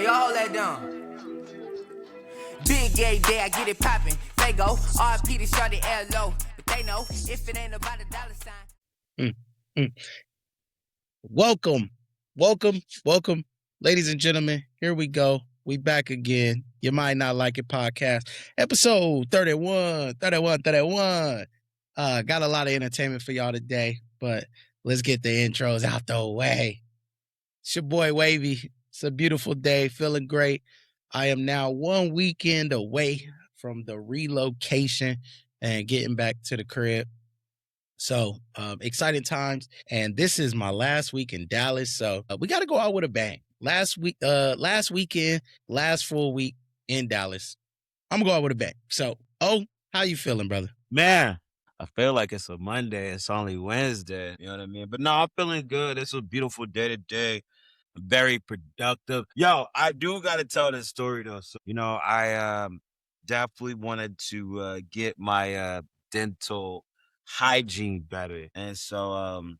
y'all hold that down. Big gay day, I get it poppin'. They go, RP to Shorty L.O. But they know, if it ain't about a dollar sign. Welcome, ladies and gentlemen. Here we go. We back again. You Might Not Like It podcast, episode 31. Got a lot of entertainment for y'all today, but let's get the intros out the way. It's your boy Wavy. It's a beautiful day, feeling great. I am now 1 weekend away from the relocation and getting back to the crib. So exciting times, and this is my last week in Dallas. So we got to go out with a bang. Last weekend, last full week in Dallas. I'm gonna go out with a bang. So, how you feeling, brother? Man, I feel like it's a Monday. It's only Wednesday. You know what I mean? But no, I'm feeling good. It's a beautiful day today. Very productive. Yo, I do got to tell this story though. So, I definitely wanted to get my dental hygiene better. And so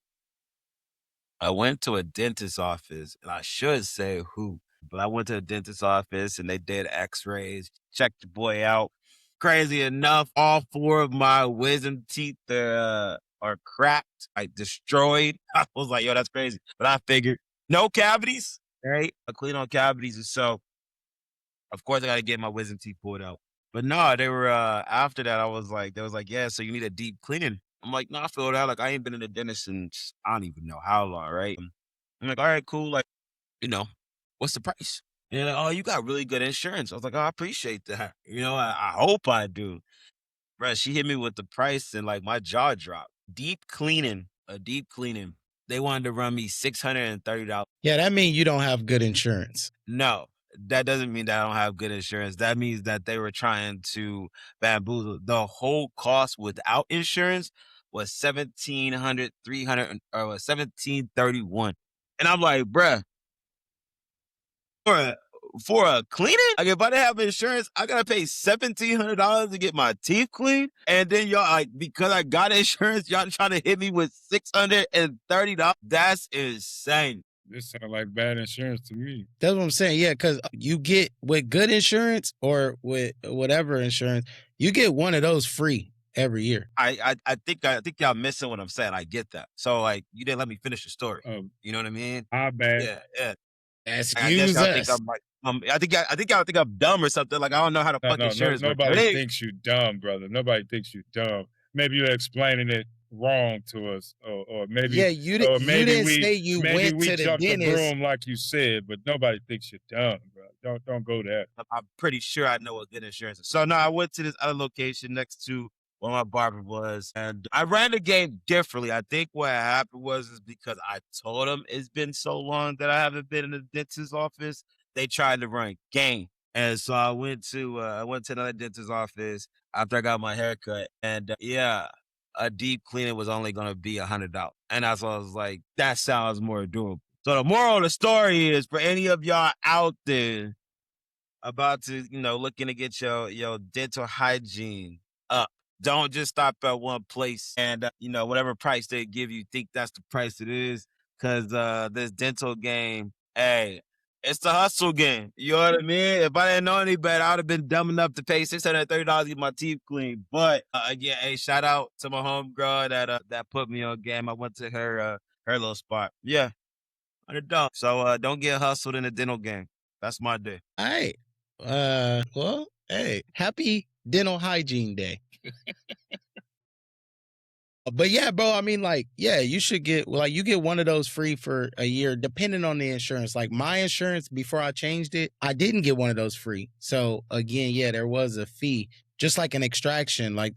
I went to a dentist's office, and I should say who, but I went to a dentist's office and they did x-rays, checked the boy out. Crazy enough, all 4 of my wisdom teeth are cracked, like destroyed. I was like, yo, that's crazy. But I figured no cavities, right? I clean on cavities. And so, of course, I got to get my wisdom teeth pulled out. But no, they were, after that, they was like, yeah, so you need a deep cleaning. I'm like, no, I filled out. Like, I ain't been in the dentist since I don't even know how long, right? I'm like, all right, cool. Like, what's the price? And they're like, oh, you got really good insurance. I was like, oh, I appreciate that. I hope I do. Bruh, she hit me with the price and like my jaw dropped. A deep cleaning. They wanted to run me $630. Yeah, that means you don't have good insurance. No, that doesn't mean that I don't have good insurance. That means that they were trying to bamboozle. The whole cost without insurance was $1,731. And I'm like, bruh, for a cleaning? Like, if I didn't have insurance, I gotta pay $1,700 to get my teeth cleaned. And then y'all, like, because I got insurance, y'all trying to hit me with $630. That's insane. This sounds like bad insurance to me. That's what I'm saying. Yeah, because you get with good insurance or with whatever insurance, you get one of those free every year. I think y'all missing what I'm saying. I get that. So like, you didn't let me finish the story. You know what I mean? My bad. Yeah. Excuse us. I think y'all think I'm dumb or something. Like, I don't know how to fuck insurance. Nobody thinks you dumb, brother. Nobody thinks you dumb. Maybe you're explaining it wrong to us, or maybe you didn't say you went to the jumped dentist. the broom like you said, but nobody thinks you're dumb, bro. Don't go there. I'm pretty sure I know what good insurance is. So no, I went to this other location next to where my barber was, and I ran the game differently. I think what happened is because I told them it's been so long that I haven't been in the dentist's office, they tried to run game. And so I went to another dentist's office after I got my haircut, and a deep cleaning was only going to be $100. And that's why I was like, that sounds more doable. So the moral of the story is, for any of y'all out there about to, looking to get your dental hygiene up, don't just stop at one place and, whatever price they give you, think that's the price it is. Because this dental game, hey, it's the hustle game. You know what I mean? If I didn't know any better, I would have been dumb enough to pay $630 to get my teeth cleaned. But hey, shout out to my homegirl that put me on game. I went to her little spot. Yeah, $100. So don't get hustled in the dental game. That's my day. All right. Well, hey, happy dental hygiene day. But yeah, bro, I mean, like, yeah, you should get, you get one of those free for a year, depending on the insurance. Like, my insurance, before I changed it, I didn't get one of those free. So again, yeah, there was a fee, just like an extraction. Like,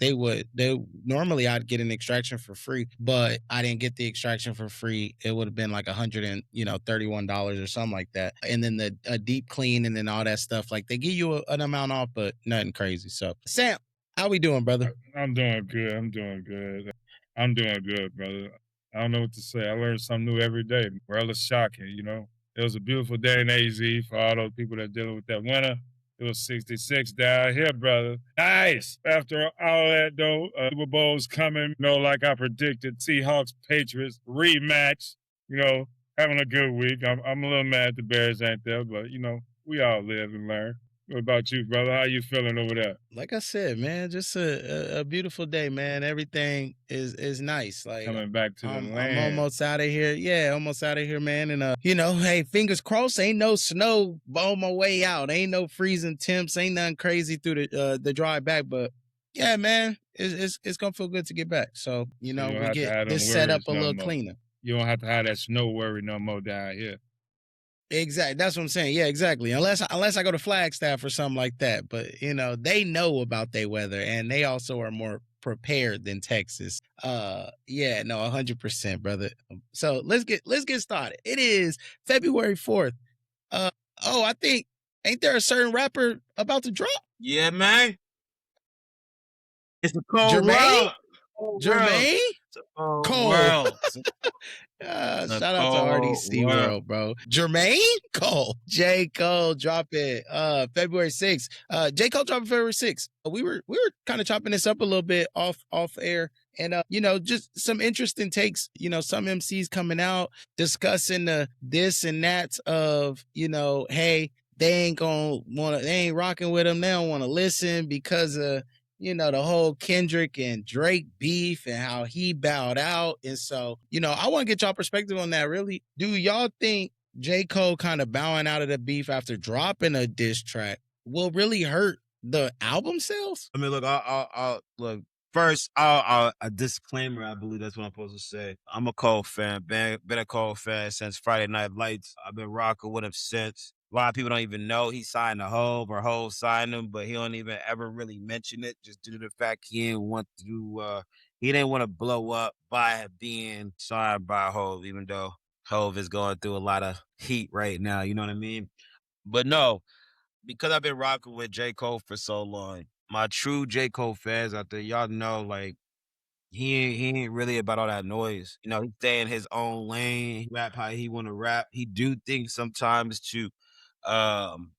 normally I'd get an extraction for free, but I didn't get the extraction for free. It would have been like $131 or something like that. And then a deep clean and then all that stuff. Like, they give you an amount off, but nothing crazy. So, Sam, how we doing, brother? I'm doing good, brother. I don't know what to say. I learn something new every day. Well, it's shocking, It was a beautiful day in AZ for all those people that are dealing with that winter. It was 66 down here, brother. Nice. After all that, though, Super Bowl's coming, like I predicted. Seahawks, Patriots, rematch, having a good week. I'm a little mad the Bears ain't there, but, We all live and learn. What about you, brother? How you feeling over there? Like I said, man, just a beautiful day, man. Everything is nice. Like Coming back to the I'm land. almost out of here. Yeah, almost out of here, man. And hey, fingers crossed, ain't no snow on my way out. Ain't no freezing temps. Ain't nothing crazy through the drive back. But yeah, man, it's gonna feel good to get back. So You don't we have to get have them this set up worries a no little more. cleaner. You don't have to have that snow worry no more down here. Exactly. That's what I'm saying. Yeah, exactly. Unless I go to Flagstaff or something like that. But they know about their weather and they also are more prepared than Texas. Yeah, no, 100%, brother. So let's get started. It is February 4th. I think ain't there a certain rapper about to drop? Yeah, man. It's a cold Jermaine? world. Cold world. Jermaine? It's a cold Cole. world. It's a Shout out to cold RDC world. World, bro. Jermaine Cole. J. Cole dropping February 6th. J. Cole dropping February 6th. We were kind of chopping this up a little bit off air. And just some interesting takes. Some MCs coming out discussing the this and that of, hey, they ain't rocking with him. They don't want to listen because of the whole Kendrick and Drake beef and how he bowed out. And so, I want to get y'all perspective on that, really. Do y'all think J. Cole kind of bowing out of the beef after dropping a diss track will really hurt the album sales? I mean, look, I'll look. First, a disclaimer. I believe that's what I'm supposed to say. I'm a Cole fan. Been a Cole fan since Friday Night Lights. I've been rocking with him since. A lot of people don't even know he signed a Hove or Hove signed him, but he don't even ever really mention it, just due to the fact he didn't want to blow up by being signed by Hove, even though Hove is going through a lot of heat right now. You know what I mean? But no, because I've been rocking with J. Cole for so long, my true J. Cole fans out there, y'all know, like, he ain't really about all that noise. He stay in his own lane, he rap how he wanna rap. He do things sometimes to um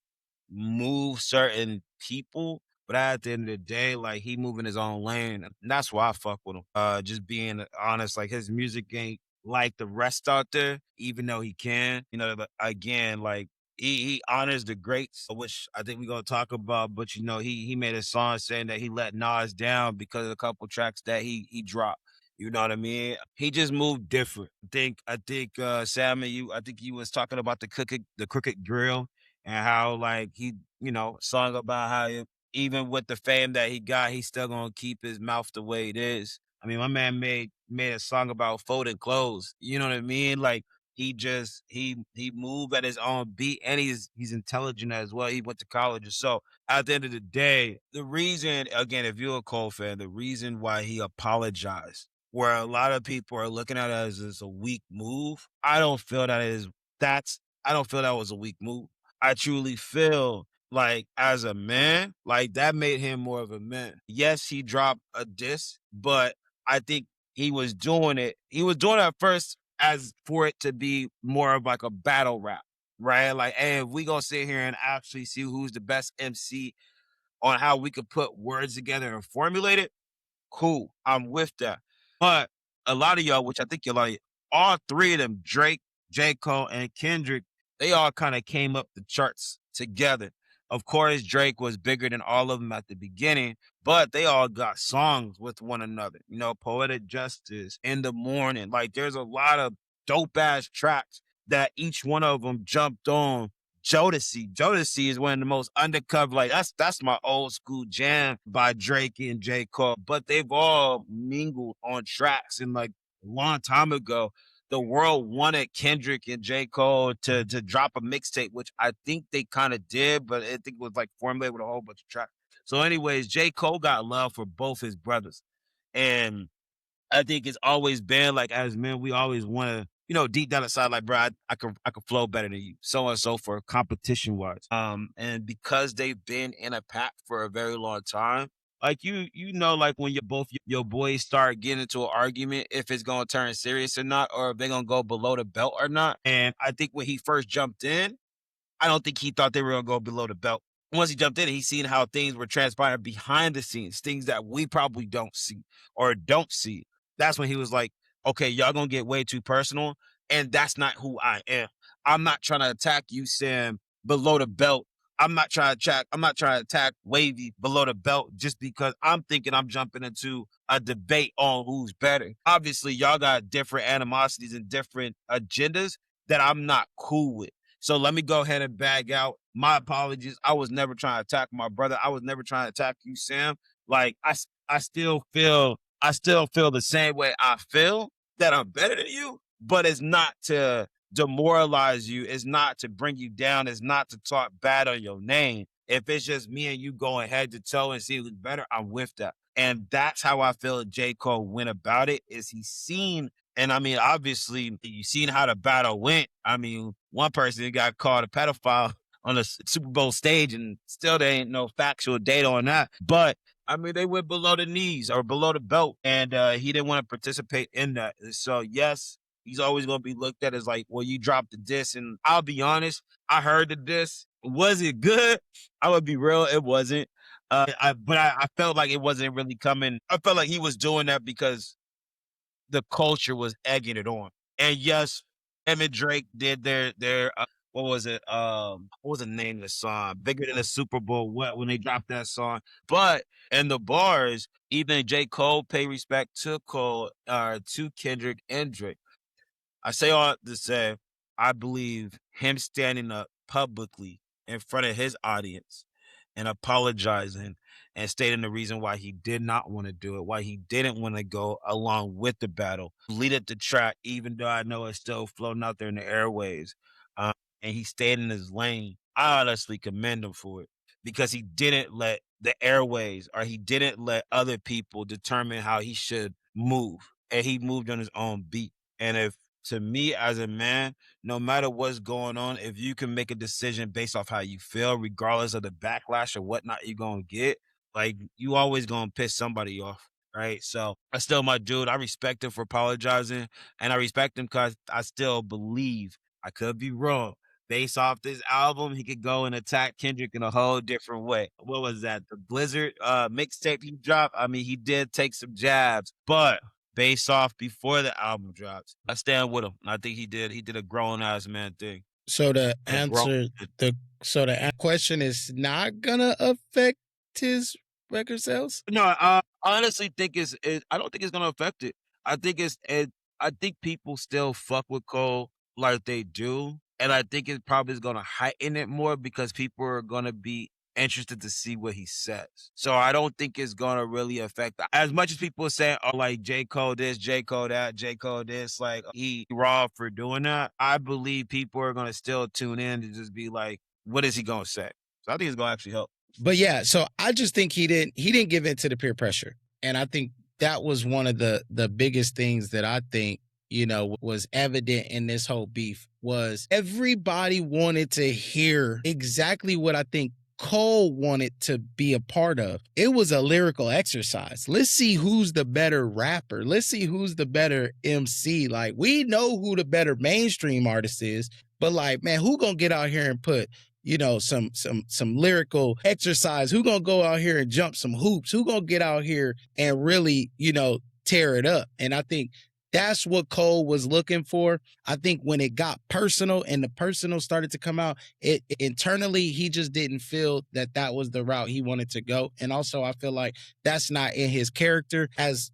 move certain people, but at the end of the day, like, he moving his own lane, and that's why I fuck with him. Just being honest, like, his music ain't like the rest out there, even though he can. But again, like, he honors the greats, which I think we're gonna talk about. But he made a song saying that he let Nas down because of a couple tracks that he dropped. You know what I mean? He just moved different. I think Sam and I think you was talking about the crooked grill and how, like, he, song about how even with the fame that he got, he's still gonna keep his mouth the way it is. I mean, my man made a song about folding clothes. You know what I mean? Like, he moved at his own beat, and he's intelligent as well. He went to college. So at the end of the day, the reason, again, if you're a Cole fan, the reason why he apologized, where a lot of people are looking at it as a weak move, I don't feel I don't feel that was a weak move. I truly feel like, as a man, like, that made him more of a man. Yes, he dropped a diss, but I think he was doing it. He was doing it at first as for it to be more of like a battle rap, right? Like, hey, if we gonna sit here and actually see who's the best MC on how we could put words together and formulate it, cool. I'm with that. But a lot of y'all, which I think you're like, all three of them, Drake, J. Cole, and Kendrick, they all kind of came up the charts together. Of course, Drake was bigger than all of them at the beginning, but they all got songs with one another. Poetic Justice, In the Morning. Like, there's a lot of dope ass tracks that each one of them jumped on. Jodeci. Jodeci is one of the most undercover. Like, that's my old school jam by Drake and J. Cole. But they've all mingled on tracks. And, like, a long time ago, the world wanted Kendrick and J. Cole to drop a mixtape, which I think they kind of did, but I think it was like formulated with a whole bunch of tracks. So, anyways, J. Cole got love for both his brothers. And I think it's always been like, as men, we always want to, deep down inside, like, bro, I could flow better than you, so on and so forth, competition wise. And because they've been in a pack for a very long time, like, like, when your boys start getting into an argument, if it's gonna turn serious or not, or if they're gonna go below the belt or not. And I think when he first jumped in, I don't think he thought they were gonna go below the belt. Once he jumped in, he seen how things were transpiring behind the scenes, things that we probably don't see or don't see. That's when he was like, okay, y'all gonna get way too personal, and that's not who I am. I'm not trying to attack you, Sam, below the belt. I'm not trying to attack Wavy below the belt just because I'm thinking I'm jumping into a debate on who's better. Obviously, y'all got different animosities and different agendas that I'm not cool with. So let me go ahead and bag out. My apologies. I was never trying to attack my brother. I was never trying to attack you, Sam. Like I still feel the same way I feel, that I'm better than you, but it's not to demoralize you. It's not to bring you down. It's not to talk bad on your name. If it's just me and you going head to toe and see who's better, I'm with that. And that's how I feel J. Cole went about it, is he seen, and I mean, obviously, you seen how the battle went. I mean, one person got called a pedophile on the Super Bowl stage, and still there ain't no factual data on that. But I mean, they went below the knees or below the belt, and he didn't want to participate in that. So yes, he's always going to be looked at as like, well, you dropped the diss. And I'll be honest, I heard the diss. Was it good? I would be real, it wasn't. But I felt like it wasn't really coming. I felt like he was doing that because the culture was egging it on. And yes, him and Drake did their what was it? What was the name of the song? Bigger Than the Super Bowl. What, when they dropped that song? But in the bars, even J. Cole paid respect to to Kendrick and Drake. I say all to say, I believe him standing up publicly in front of his audience and apologizing and stating the reason why he did not want to do it, why he didn't want to go along with the battle, lead up the track, even though I know it's still floating out there in the airways. And he stayed in his lane. I honestly commend him for it, because he didn't let the airways, or he didn't let other people determine how he should move. And he moved on his own beat. And if, to me as a man, no matter what's going on, if you can make a decision based off how you feel, regardless of the backlash or whatnot you're going to get, like, you always going to piss somebody off, right? So I still my dude. I respect him for apologizing, and I respect him because I still believe, I could be wrong, based off this album, he could go and attack Kendrick in a whole different way. What was that? The Blizzard mixtape he dropped? I mean, he did take some jabs, but based off before the album drops, I stand with him. I think he did a grown ass man thing. So the question is not gonna affect his record sales? No, I honestly think I don't think it's gonna affect it. I think I think people still fuck with Cole like they do, and I think it probably is gonna heighten it more because people are gonna be interested to see what he says. So I don't think it's gonna really affect that. As much as people are saying, oh, like J. Cole this, J. Cole that, J. Cole this, like he raw for doing that. I believe people are gonna still tune in to just be like, what is he gonna say? So I think it's gonna actually help. But yeah, so I just think he didn't give in to the peer pressure. And I think that was one of the biggest things that I think, was evident in this whole beef, was everybody wanted to hear exactly what I think Cole wanted to be a part of. It was a lyrical exercise. Let's see who's the better rapper. Let's see who's the better MC. Like, we know who the better mainstream artist is, but like, man, who gonna get out here and put some lyrical exercise? Who gonna go out here and jump some hoops? Who gonna get out here and really, tear it up? And I think that's what Cole was looking for. I think when it got personal and the personal started to come out, it internally, he just didn't feel that that was the route he wanted to go. And also, I feel like that's not in his character, as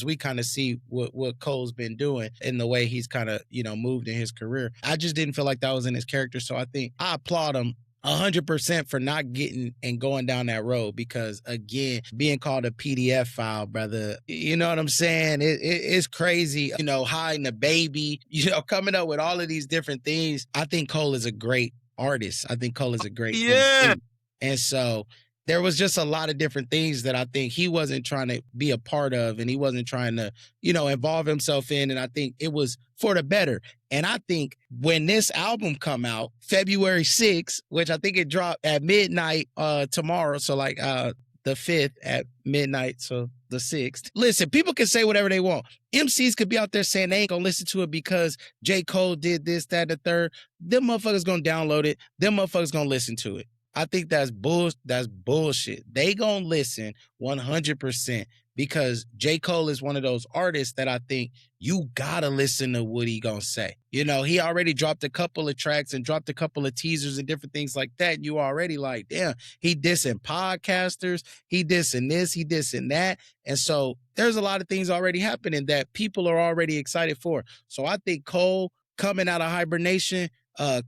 we kind of see what Cole's been doing in the way he's kind of, moved in his career. I just didn't feel like that was in his character. So I think I applaud him 100% for not getting and going down that road, because again, being called a PDF file, brother, you know what I'm saying? It's crazy, hiding a baby, coming up with all of these different things. I think Cole is a great artist. I think Cole is a great MC. And so there was just a lot of different things that I think he wasn't trying to be a part of, and he wasn't trying to, involve himself in. And I think it was for the better. And I think when this album come out, February 6th, which I think it dropped at midnight tomorrow, so like the 5th at midnight, so the 6th. Listen, people can say whatever they want. MCs could be out there saying they ain't gonna listen to it because J. Cole did this, that, the third. Them motherfuckers gonna download it. Them motherfuckers gonna listen to it. I think that's bullshit. They gonna listen 100% because J. Cole is one of those artists that I think you gotta listen to what he gonna say. You know, he already dropped a couple of tracks and dropped a couple of teasers and different things like that. And you already like, damn, he dissing podcasters, he dissing this, he dissing that. And so there's a lot of things already happening that people are already excited for. So I think Cole coming out of hibernation,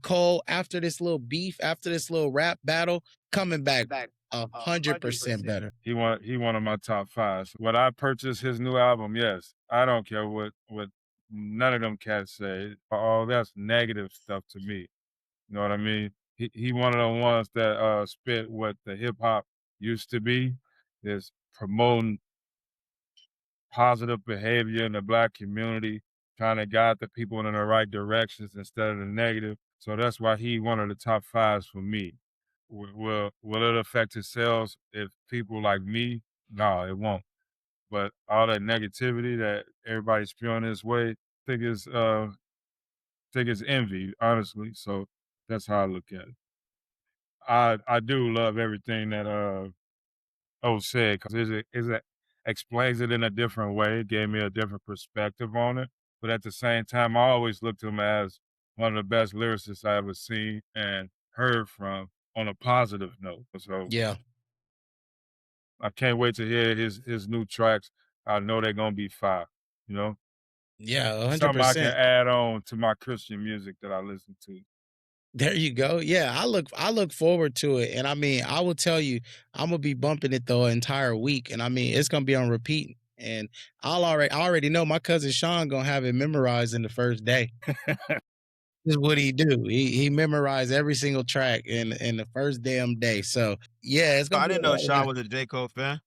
Cole after this little beef, after this little rap battle, coming back 100% better. He one of my top fives. Would I purchase his new album? Yes. I don't care what none of them cats say. Oh, that's negative stuff to me. You know what I mean? He one of the ones that spit what the hip hop used to be, is promoting positive behavior in the Black community, trying to guide the people in the right directions instead of the negative. So that's why he one of the top fives for me. Will it affect his sales if people like me? No, it won't. But all that negativity that everybody's spewing his way, think is envy, honestly. So that's how I look at it. I do love everything that O said, because it explains it in a different way. It gave me a different perspective on it. But at the same time, I always looked at him as one of the best lyricists I ever seen and heard from on a positive note. So Yeah. I can't wait to hear his new tracks. I know they're gonna be fire, you know? Yeah, Something I can 100%. add on to my Christian music that I listen to. There you go. Yeah, I look forward to it. And I mean, I will tell you, I'm gonna be bumping it the entire week. And I mean, it's gonna be on repeat. And I already know my cousin Sean gonna have it memorized in the first day. This is what he do. He memorized every single track in the first damn day. So yeah, it's gonna I be didn't know Sean was a J. Cole fan.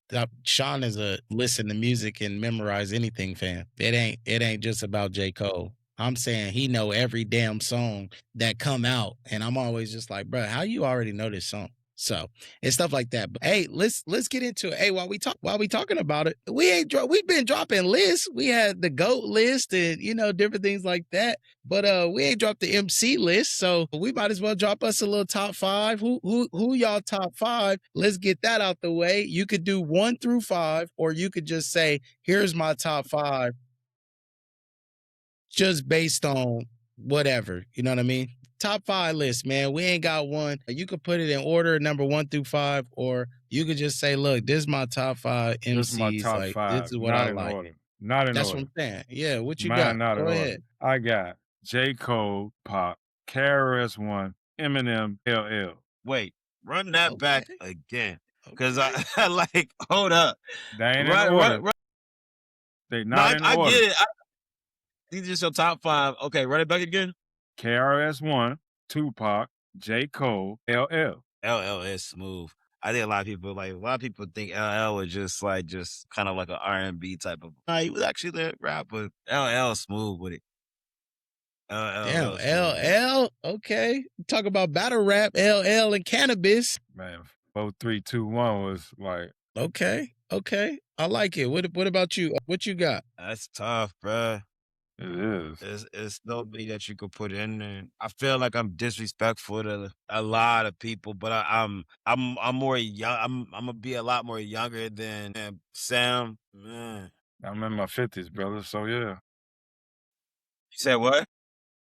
Sean is a listen to music and memorize anything fan. It ain't just about J. Cole. I'm saying he know every damn song that come out, and I'm always just like, bro, how you already know this song? So and stuff like that. But hey, let's get into it. Hey, while we talking about it, we've been dropping lists. We had the GOAT list and different things like that. But we ain't dropped the MC list, so we might as well drop us a little top five. Who y'all top five? Let's get that out the way. You could do 1 through 5, or you could just say, here's my top 5, just based on whatever. You know what I mean? Top 5 list, man. We ain't got one. You could put it in order, number 1 through 5, or you could just say, look, this is my top 5 MCs. This is my top like, 5. this is what not I in like. order. Not in That's order. what I'm saying. Yeah, what you Mine got? not Go in ahead. order. I got J. Cole, Pop, KRS-One, Eminem, LL. Wait, run that back Okay. again. Because Okay. I like, hold up. They ain't in order. They not in I order. get it. These are just your top 5. Okay, run it back again. KRS-One, Tupac, J. Cole, LL. LL is smooth. I think a lot of people think LL was just kind of like an R&B type of. He was actually a rapper. LL smooth with it. LL Damn, real smooth. LL. Okay. Talk about battle rap, LL and cannabis. Man, 4, 3, 2, 1 was like. Okay. I like it. What about you? What you got? That's tough, bruh. It is. It's nobody that you could put in there. I feel like I'm disrespectful to a lot of people, but I'm more young. I'm gonna be a lot more younger than Sam. Man. I'm in my 50s, brother. So yeah. You said what?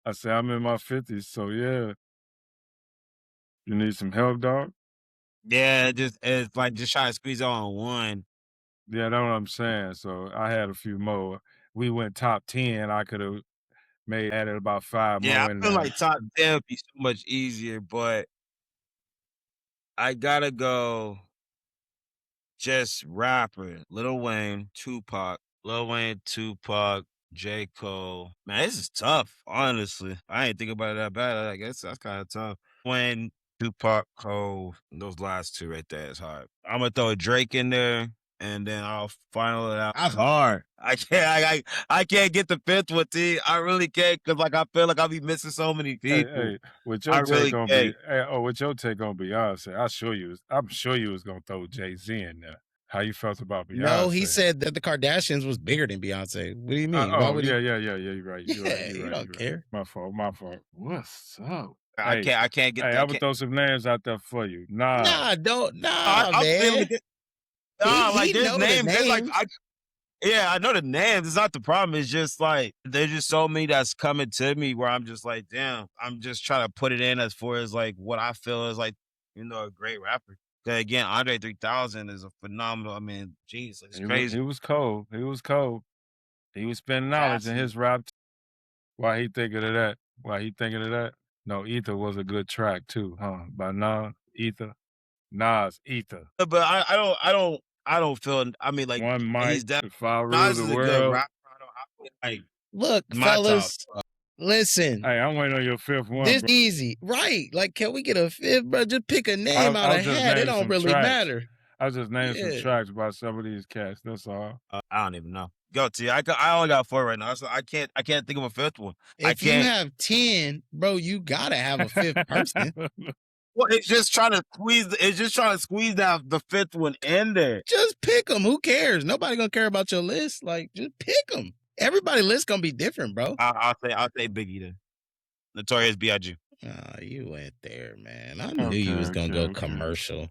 I said I'm in my 50s. So yeah. You need some help, dog? Yeah, it's like just trying to squeeze on one. Yeah, that's what I'm saying. So I had a few more. We went top 10. I could have added about 5 Yeah, more I in feel there. like top 10 would be so much easier, but I gotta go just rapper. Lil Wayne, Tupac, J. Cole. Man, this is tough, honestly. I ain't think about it that bad. I guess that's kind of tough. Wayne, Tupac, Cole, those last 2 right there is hard. I'm gonna throw Drake in there, and then I'll final it out. That's hard. I can't get the 5th one, T. I really can't, because I feel like I'll be missing so many people. Hey, with I your really take on can't. with your take on Beyonce, I'm sure you was gonna throw Jay-Z in there. How you felt about Beyonce? No, he said that the Kardashians was bigger than Beyonce. What do you mean? Why would he? Yeah. You're right. You don't care. My fault. What's up? I can't get Hey, that. I would throw some names out there for you. Nah, Nah, don't. I Nah, feel man. like He there's know the names. There's like names. yeah, I know the names. It's not the problem. It's just like there's just so many that's coming to me where I'm just like, damn. I'm just trying to put it in as far as like what I feel is like, a great rapper. 'Cause again, Andre 3000 is a phenomenal. I mean, jeez, it's He crazy. was cold. He was cold. He was spending knowledge in Absolutely. his rap. Why he thinking of that? Why he thinking of that? No, Ether was a good track too, huh? By Nas, Ether. Nas, Ether. But I don't feel. I mean, like One he's mic, definitely if I rule Nas the is a good world. rapper. I feel like Look, my top. fellas, listen. Hey, I'm waiting on your fifth one, This bro. easy, right? Like, can we get a fifth, bro? Just pick a name out I'll of just hat. It name don't some really tracks. matter. I'll just name some Yeah. tracks by some of these cats. That's all. I don't even know. Go to you. I only got 4 right now, so I can't think of a fifth one. I If you can't. have 10, bro, you gotta have a fifth person. Well, it's just trying to squeeze. It's just trying to squeeze that the fifth one in there. Just pick them. Who cares? Nobody gonna care about your list. Like, just pick them. Everybody's list gonna be different, bro. I'll say Biggie then. Notorious B.I.G. You went there, man. I knew you was Okay, gonna go okay. commercial.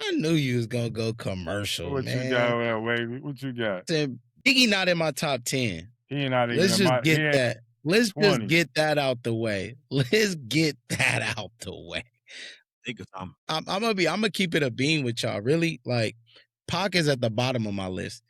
I knew you was gonna go commercial, What man. you got over there, Wavy? What you got? Said, Biggie not in my top 10. He not even Let's in just my. get that. Let's 20. just get that out the way. Let's get that out the way. Think of something. I'm gonna keep it a beam with y'all. Really, like Pac is at the bottom of my list.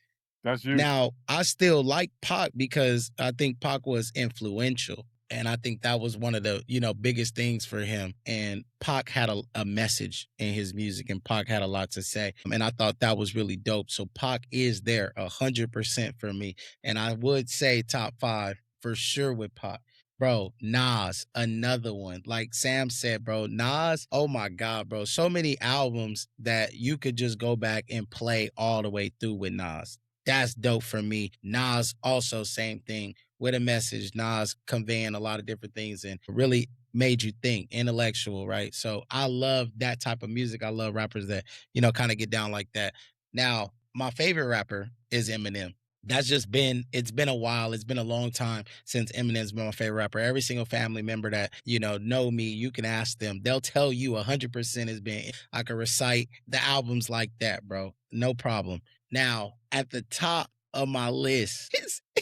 That's you. Now, I still like Pac because I think Pac was influential. And I think that was one of the, biggest things for him. And Pac had a message in his music, and Pac had a lot to say. And I thought that was really dope. So Pac is there 100% for me. And I would say top 5 for sure with Pac. Bro, Nas, another one. Like Sam said, bro, Nas, oh my God, bro. So many albums that you could just go back and play all the way through with Nas. That's dope for me. Nas, also same thing with a message. Nas conveying a lot of different things and really made you think, intellectual, right? So I love that type of music. I love rappers that, kind of get down like that. Now, my favorite rapper is Eminem. It's been a while. It's been a long time since Eminem's been my favorite rapper. Every single family member that, know me, you can ask them. They'll tell you 100% has been, I can recite the albums like that, bro. No problem. Now, at the top of my list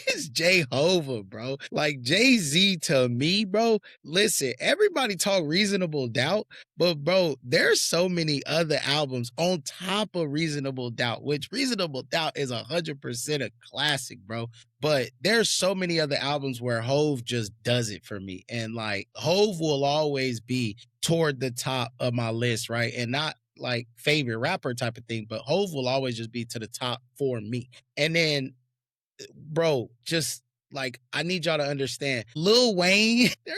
is Jehovah, bro. Like Jay-Z to me, bro. Listen, everybody talk Reasonable Doubt, but bro, there's so many other albums on top of Reasonable Doubt, which Reasonable Doubt is 100% a classic, bro. But there's so many other albums where Hove just does it for me. And like Hove will always be toward the top of my list, right? And not like favorite rapper type of thing, but Hove will always just be to the top for me. And then, bro, just like, I need y'all to understand, Lil Wayne, there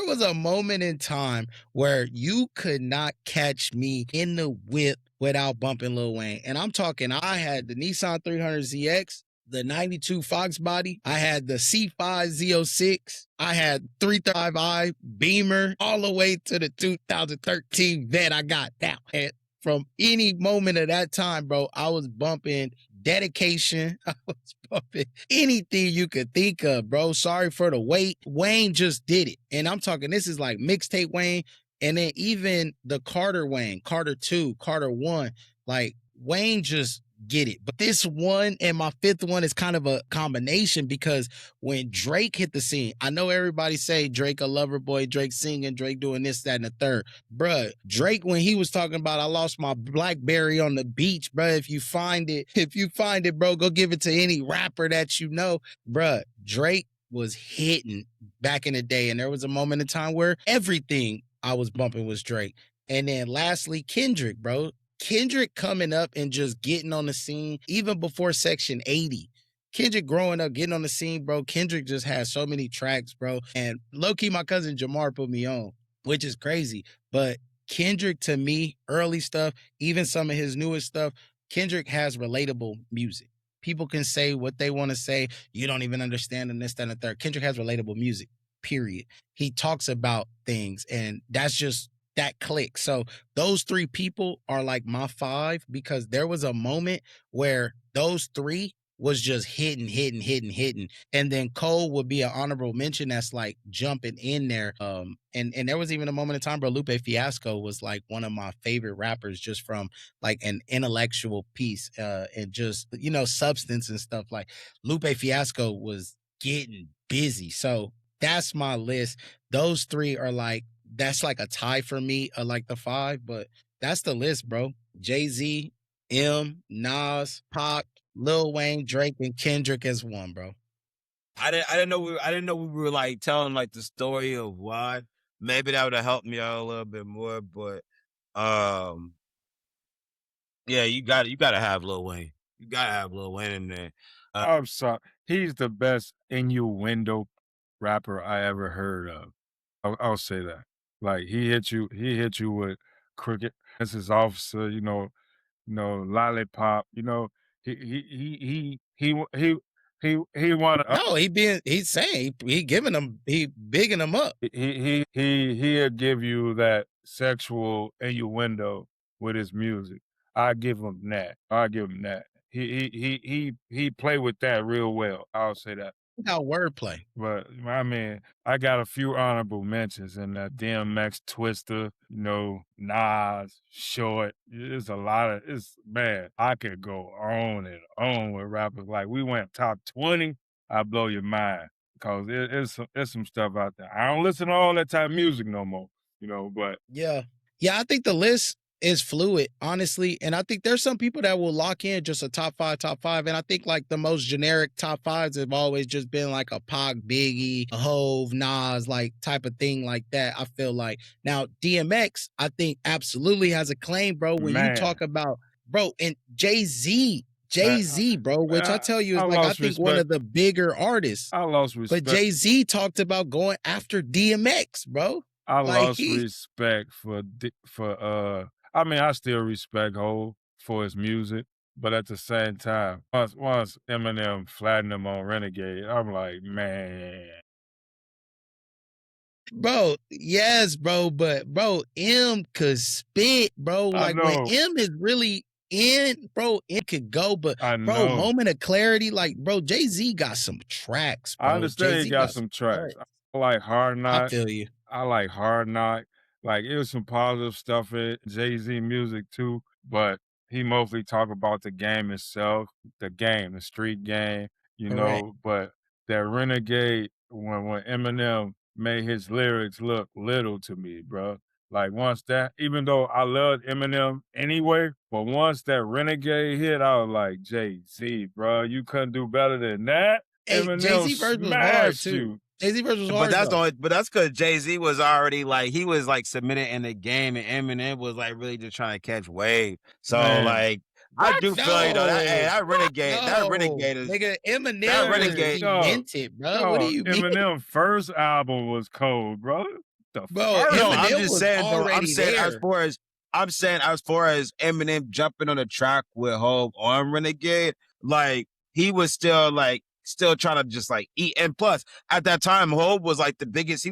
was a moment in time where you could not catch me in the whip without bumping Lil Wayne. And I'm talking, I had the Nissan 300ZX, the 92 Fox body. I had the C5 Z06. I had 335i Beamer all the way to the 2013 Vet I got now. And from any moment of that time, bro, I was bumping Dedication. I was bumping anything you could think of, bro. Sorry for the wait. Wayne just did it. And I'm talking, this is like mixtape Wayne. And then even the Carter Wayne, Carter 2, Carter 1, like Wayne just get it. But this one and my fifth one is kind of a combination because when Drake hit the scene, I know everybody say Drake a lover boy, Drake singing, Drake doing this, that, and the third. Bruh, Drake, when he was talking about I lost my BlackBerry on the beach, bruh, if you find it, bro, go give it to any rapper that you know. Bruh, Drake was hitting back in the day. And there was a moment in time where everything I was bumping was Drake. And then lastly, Kendrick, bro. Kendrick coming up and just getting on the scene, even before Section 80. Kendrick growing up, getting on the scene, bro. Kendrick just has so many tracks, bro. And low-key, my cousin Jamar put me on, which is crazy. But Kendrick, to me, early stuff, even some of his newest stuff, Kendrick has relatable music. People can say what they want to say. You don't even understand and this, that, and the third. Kendrick has relatable music, period. He talks about things, and that's just that click. So those 3 people are like my 5 because there was a moment where those 3 was just hitting. And then Cole would be an honorable mention that's like jumping in there. And there was even a moment in time where Lupe Fiasco was like one of my favorite rappers just from like an intellectual piece and just, you know, substance and stuff. Like Lupe Fiasco was getting busy. So that's my list. Those three are like, that's like a tie for me, like the five, but that's the list, bro. Jay-Z, Nas, Pac, Lil Wayne, Drake, and Kendrick as one, bro. I didn't know we were like telling like the story of why. Maybe that would have helped me out a little bit more, but yeah, you gotta have Lil Wayne. You gotta have Lil Wayne in there. I'm sorry. He's the best innuendo rapper I ever heard of. I'll say that. Like he hit you with cricket. This is officer, lollipop. He wanna No, he's saying he giving them, he bigging them up. he'll give you that sexual innuendo with his music. I give him that. I give him that. He play with that real well. I'll say that. How wordplay. But I mean, I got a few honorable mentions in that DMX, Twister, Nas, Short. It's a lot of man. I could go on and on with rappers. Like we went top 20, I blow your mind. Cause it's some stuff out there. I don't listen to all that type of music no more, but Yeah. Yeah, I think the list is fluid, honestly. And I think there's some people that will lock in just a top five. And I think like the most generic top fives have always just been like a Pac, Biggie, a Hove, Nas, like type of thing like that. I feel like now DMX, I think absolutely has a claim, bro. When you talk about, bro, and Jay-Z, bro, which I tell you is like, I think one of the bigger artists. I lost respect. But Jay-Z talked about going after DMX, bro. I lost respect I mean, I still respect Hov for his music, but at the same time, once Eminem flattened him on Renegade, I'm like, man. Bro, yes, bro, but bro, M could spit, bro. Like when M is really in, bro, it could go, but bro, moment of clarity, like bro, Jay-Z got some tracks, bro. I understand Jay-Z he got some tracks. I like Hard Knock. I feel you. I like Hard Knock. Like it was some positive stuff in Jay-Z music too, but he mostly talk about the game itself, the street game, but that Renegade, when Eminem made his lyrics look little to me, bro. Like once that, even though I loved Eminem anyway, but once that Renegade hit, I was like, Jay-Z, bro, you couldn't do better than that. Hey, Jay-Z verse was hard too. Jay-Z verse was hard. But that's because Jay-Z was already like, he was like submitted in the game, and Eminem was like really just trying to catch wave. So like, I do feel that Renegade is nigga, Eminem invented, bro. What do you mean? Eminem first album was cold, bro. I'm just saying though. I'm saying as far as Eminem jumping on the track with Hov on Renegade, like he was still trying to just like eat. And plus, at that time, Hov was like the biggest.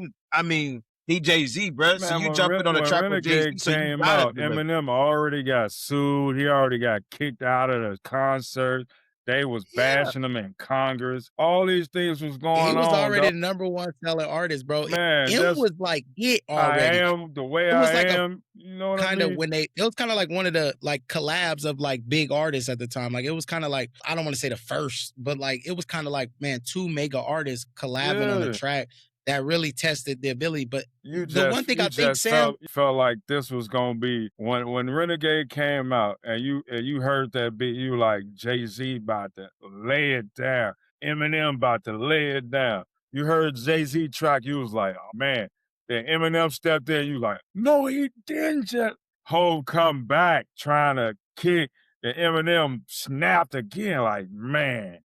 He Jay-Z, bro. So you jumping on the track with Jay-Z. So came out, Eminem already got sued. He already got kicked out of the concert. They was bashing him in Congress. All these things was going on. He was already the number one selling artist, bro. Man, it was like it already. I am the way I am. You know what I mean? It was kind of like one of the like collabs of like big artists at the time. Like it was kind of like, I don't want to say the first, but like it was kind of like, man, two mega artists collabing on a track that really tested the ability. But one thing I think, Sam, felt like this was gonna be when Renegade came out and you heard that beat, you like Jay-Z about to lay it down, Eminem about to lay it down. You heard Jay-Z track, you was like, oh man. Then Eminem stepped in, you like, no, he didn't just. Hov come back trying to kick, and Eminem snapped again, like, man.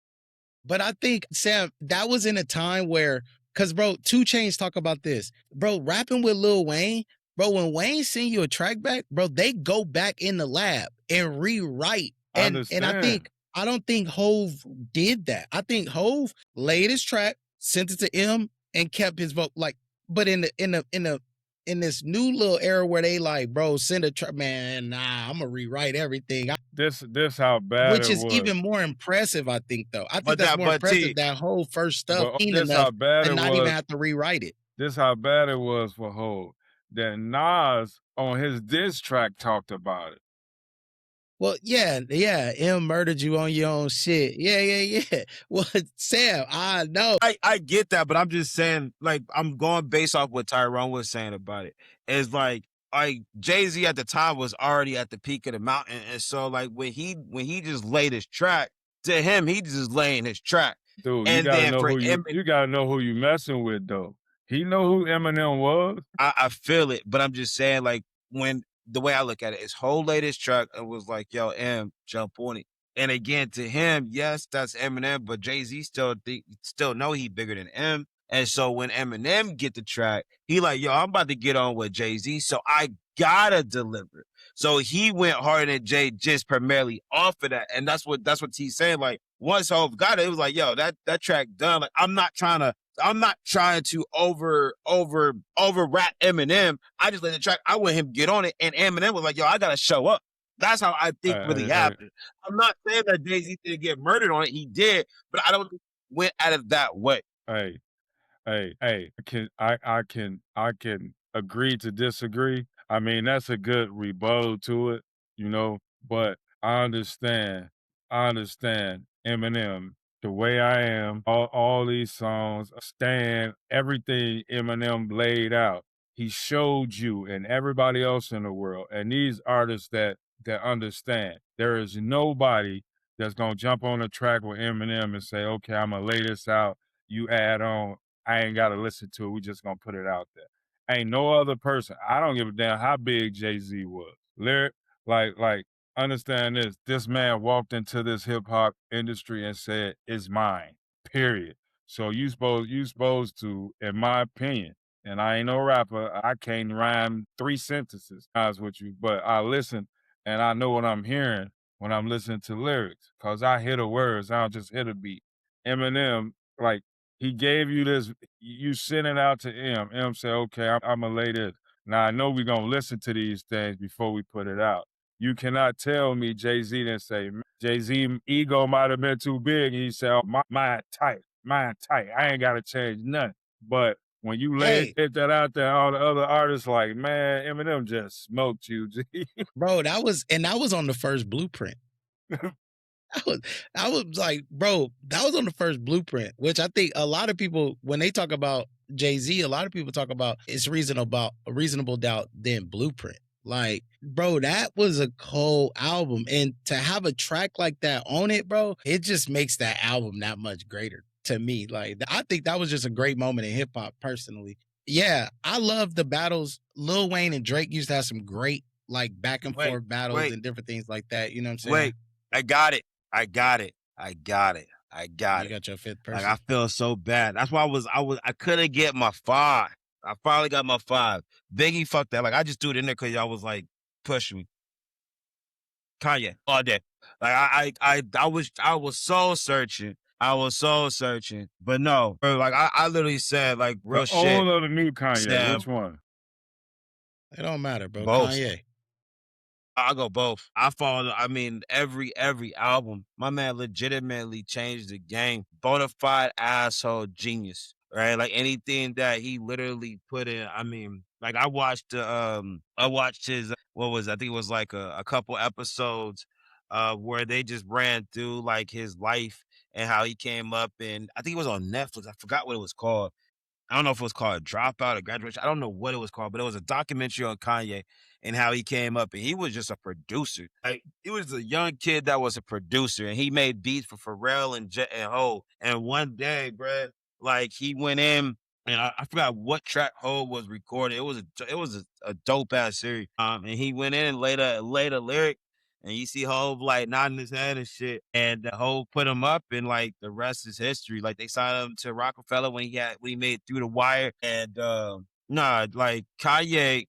But I think, Sam, that was in a time where, because, bro, 2 Chainz talk about this. Bro, rapping with Lil Wayne, bro, when Wayne send you a track back, bro, they go back in the lab and rewrite. And I don't think Hov did that. I think Hov laid his track, sent it to M, and kept his vote. Like, but in the in this new little era where they like, bro, send a track, man, nah, I'm gonna rewrite everything. This how bad Which it is was. even more impressive, I think, though. I think But that's more T, impressive, that whole first stuff But ain't this enough how bad to it not even was. have to rewrite it. This how bad it was for Hov that Nas on his diss track talked about it. Well, yeah, M murdered you on your own shit. Yeah. Well, Sam, I know. I get that, but I'm just saying, like, I'm going based off what Tyrone was saying about it. It's like Jay-Z at the time was already at the peak of the mountain. And so like when he just laid his track, to him, he just laying his track. Dude, you And gotta then know for who Eminem, you gotta know who you messing with though. He know who Eminem was. I feel it, but I'm just saying, like, when the way I look at it is whole latest track, it was like, yo, M, jump on it. And again, to him, yes, that's Eminem, but Jay-Z still know he bigger than M. And so when Eminem get the track, he like, yo, I'm about to get on with Jay-Z, so I gotta deliver. So he went harder than Jay just primarily off of that. And that's what he's saying. Like, once Hov got it, it was like, yo, that track done. Like, I'm not trying to over rap Eminem. I just let the track. I want him to get on it, and Eminem was like, "Yo, I gotta show up." That's how I think really happened. I'm not saying that Jay-Z didn't get murdered on it. He did, but I don't think he went at it that way. Hey, I can agree to disagree. I mean, that's a good rebuttal to it, you know, but I understand. I understand Eminem, the way I am, all these songs, stand everything Eminem laid out. He showed you and everybody else in the world, and these artists that understand. There is nobody that's gonna jump on a track with Eminem and say, okay, I'm gonna lay this out. You add on. I ain't gotta listen to it. We just gonna put it out there. Ain't no other person. I don't give a damn how big Jay-Z was. Lyric, like, understand this. This man walked into this hip hop industry and said, "It's mine." Period. So you supposed to, in my opinion, and I ain't no rapper. I can't rhyme 3 sentences. Honest with you, but I listen and I know what I'm hearing when I'm listening to lyrics, cause I hear the words. I don't just hear the beat. Eminem, like, he gave you this, you send it out to M. M said, okay, I'm gonna lay this. Now I know we're gonna listen to these things before we put it out. You cannot tell me Jay-Z didn't say, Jay-Z ego might have been too big. He said, oh, mine tight. I ain't gotta change nothing. But when you hit that out there, all the other artists like, man, Eminem just smoked you, G. Bro, that was on the first Blueprint. I was like, bro, that was on the first Blueprint, which I think a lot of people, when they talk about Jay-Z, a lot of people talk about it's Reasonable Doubt, then Blueprint. Like, bro, that was a cold album. And to have a track like that on it, bro, it just makes that album that much greater to me. Like, I think that was just a great moment in hip hop personally. Yeah, I love the battles. Lil Wayne and Drake used to have some great, like, back and forth battles and different things like that. You know what I'm saying? Wait, I got it. You got your fifth person. Like, I feel so bad. That's why I couldn't get my 5. I finally got my 5. Biggie, fuck that. Like, I just threw it in there because y'all was like pushing me. Kanye all day. Like, I was soul searching. But no, bro, like I literally said, like, real shit. Old or the new Kanye? Which one? It don't matter, bro. Both. Kanye. I'll go both. I mean, every album, my man legitimately changed the game. Bonafide asshole genius, right? Like, anything that he literally put in. I mean, like, I watched his, what was it? I think it was like a couple episodes where they just ran through like his life and how he came up, and I think it was on Netflix. I forgot what it was called. I don't know if it was called Dropout or Graduation. I don't know what it was called, but it was a documentary on Kanye and how he came up. And he was just a producer. Like, he was a young kid that was a producer, and he made beats for Pharrell and Ho. And one day, bruh, like, he went in, and I forgot what track Ho was recording. It was a dope ass series. And he went in and laid a lyric. And you see Hov like nodding his head and shit. And Hov put him up, and like the rest is history. Like, they signed him to Rockefeller when he made Through the Wire. And like Kanye,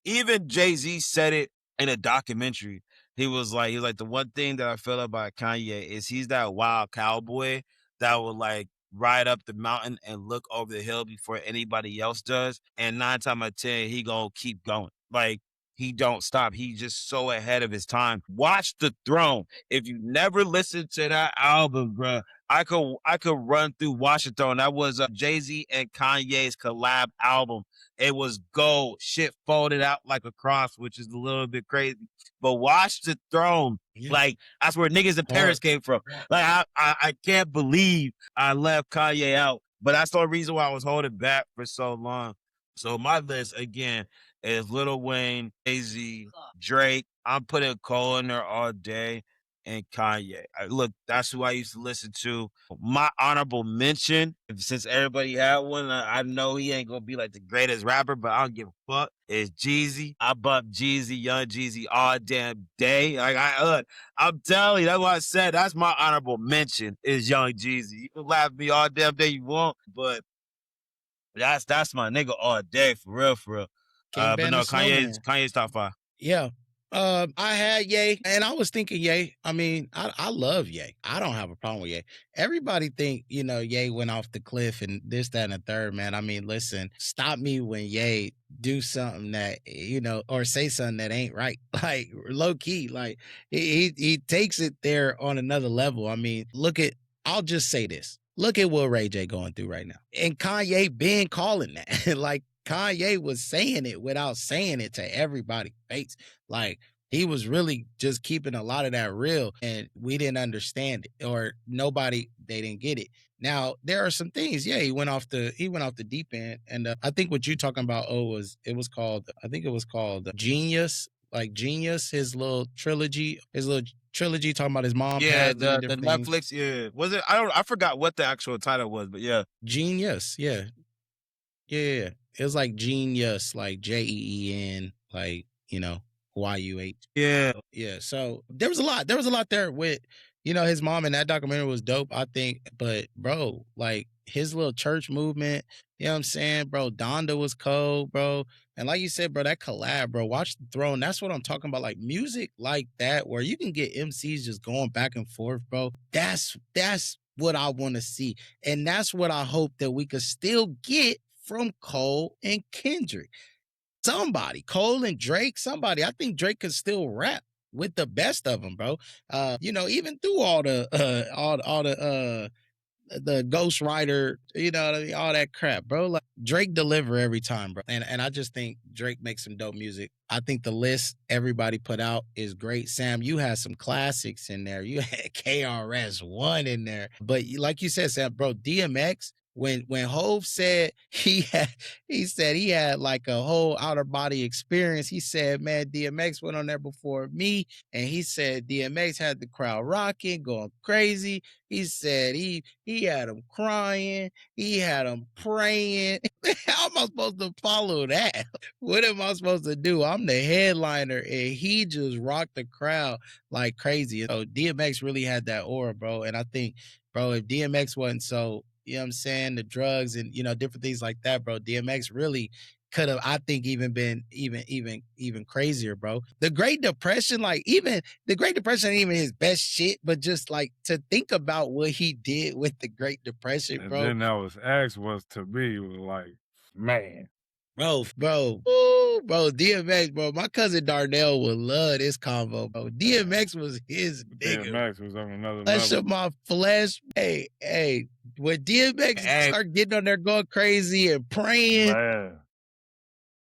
even Jay-Z said it in a documentary. He was like, the one thing that I feel about Kanye is he's that wild cowboy that would like ride up the mountain and look over the hill before anybody else does. And 9 times out of 10, he gonna keep going. Like he don't stop. He's just so ahead of his time. Watch The Throne. If you never listened to that album, bruh, I could run through Watch The Throne. That was Jay-Z and Kanye's collab album. It was gold. Shit folded out like a cross, which is a little bit crazy. But Watch The Throne. Yeah. Like that's where niggas in Paris came from. Like I can't believe I left Kanye out, but that's the reason why I was holding back for so long. So my list again is Lil Wayne, Jay-Z, Drake. I'm putting Cole in there all day, and Kanye. Look, that's who I used to listen to. My honorable mention, since everybody had one, I know he ain't gonna be like the greatest rapper, but I don't give a fuck. Is Jeezy. I bump Jeezy, Young Jeezy all damn day. Like I'm telling you, that's what I said. That's my honorable mention is Young Jeezy. You can laugh at me all damn day you want, but that's my nigga all day, for real, for real. Can't But ban no, the snowman. Kanye's top 5. Yeah. I had Ye, and I was thinking Ye. I mean, I love Ye. I don't have a problem with Ye. Everybody think, Ye went off the cliff and this, that, and the third, man. I mean, listen, stop me when Ye do something that, or say something that ain't right. Like low key, like he takes it there on another level. I mean, I'll just say this. Look at what Ray J going through right now. And Kanye been calling that. Like Kanye was saying it without saying it to everybody's face. Like he was really just keeping a lot of that real, and we didn't understand it, or they didn't get it. Now there are some things. Yeah, he went off the deep end, and I think what you talking about, it was called Genius, like Genius, his little trilogy talking about his mom. Yeah, passing and the different things. Netflix. Yeah, was it? I forgot what the actual title was, but yeah, Genius. Yeah. Yeah. It was like Genius, like JEEN, like, YUH. yeah. Yeah. So there was a lot there with, his mom, and that documentary was dope, I think. But bro, like his little church movement, you know what I'm saying? Bro, Donda was cold, bro. And like you said, bro, that collab, bro, Watch The Throne. That's what I'm talking about. Like music like that, where you can get MCs just going back and forth, bro. That's what I want to see. And that's what I hope that we could still get from Cole and Kendrick. Somebody, Cole and Drake, somebody. I think Drake could still rap with the best of them, bro. Even through all the ghostwriter, what I mean, all that crap, bro. Like Drake deliver every time, bro. And I just think Drake makes some dope music. I think the list everybody put out is great. Sam, you had some classics in there. You had KRS-One in there. But like you said, Sam, bro, DMX, when Hove said he had like a whole outer body experience, he said, man, DMX went on there before me. And he said DMX had the crowd rocking, going crazy. He said he had them crying. He had them praying. How am I supposed to follow that? What am I supposed to do? I'm the headliner, and he just rocked the crowd like crazy. So DMX really had that aura, bro. And I think, bro, if DMX wasn't so, you know what I'm saying, the drugs and, different things like that, bro, DMX really could have, I think, even been even crazier, bro. The Great Depression, like even the Great Depression ain't even his best shit, but just like to think about what he did with the Great Depression, And bro. then that was to me was like, man. Bro, DMX, bro. My cousin Darnell would love this convo, bro. DMX was his nigga. DMX was on another Flesh level. of my flesh. Hey, when DMX start getting on there going crazy and praying, Man.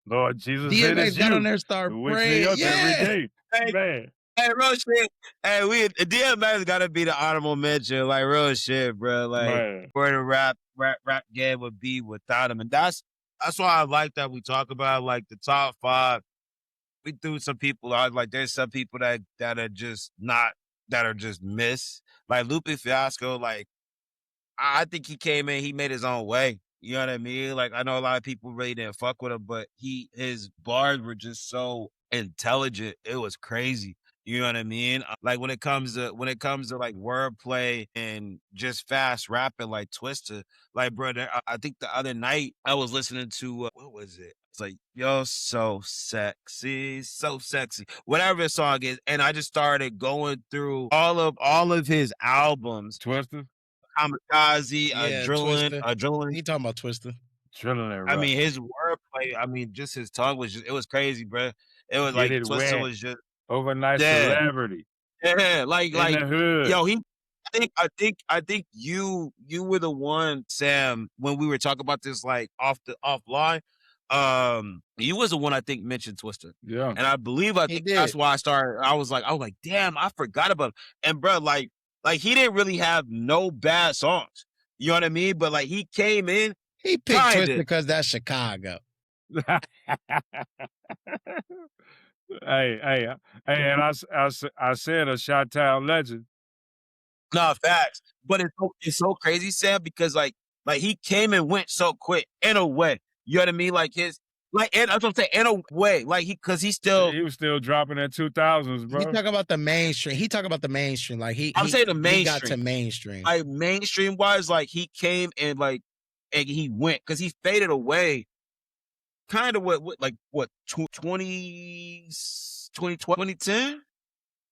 Lord Jesus, it DMX is got you. on there, start Who wakes praying. me up Yeah. every day. Hey, Man. hey, real shit. Hey, DMX gotta be the honorable mention, like real shit, bro. Like Man. where the rap game would be without him, and that's why I like that we talk about like the top 5. We threw some people out. Like there's some people that are just not, that are just miss. Like Lupe Fiasco, like I think he came in, he made his own way. You know what I mean? Like I know a lot of people really didn't fuck with him, but his bars were just so intelligent. It was crazy. You know what I mean? Like when it comes to like wordplay and just fast rapping, like Twister, like brother, I think the other night I was listening to what was it? It's like you're so sexy, whatever the song is, and I just started going through all of his albums. Twister? kamikaze, Yeah, adrenaline, Twister. adrenaline. He talking about Twister. Adrenaline I rush. mean, his wordplay. I mean, just his tongue was just. It was crazy, bro. It was Get like it Twister wet. was just. Overnight Yeah, celebrity. yeah. In the hood. Yo, he. I think you were the one, Sam, when we were talking about this like offline. You was the one I think mentioned Twister. Yeah. And I He think that's did. why I was like, damn, I forgot about him. And bro, like he didn't really have no bad songs. You know what I mean? But like he came in He picked Twister kinda. because that's Chicago. Hey, hey, hey, and I said a Chi-Town legend. No, facts. But it's so crazy, Sam, because like he came and went so quick in a way. You know what I mean? Like his and that's what I'm saying, in a way. Like he still He was still dropping in 2000s, He bro. talk about the mainstream. He talk about the mainstream. Like I'm saying the he got to mainstream. mainstream. Like mainstream wise, like he came and he went because he faded away kind of what 2010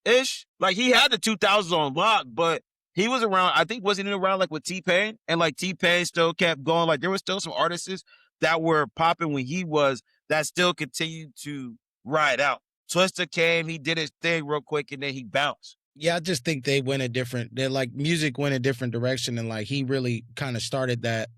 ish. Like he had the 2000s on lock, but he was around. I think wasn't he around like with T-Pain, and like T-Pain still kept going. Like there were still some artists that were popping when he was that still continued to ride out. Twister came, he did his thing real quick, and then he bounced. Yeah, I just think they went a different. They're like music went a different direction, and like he really kind of started that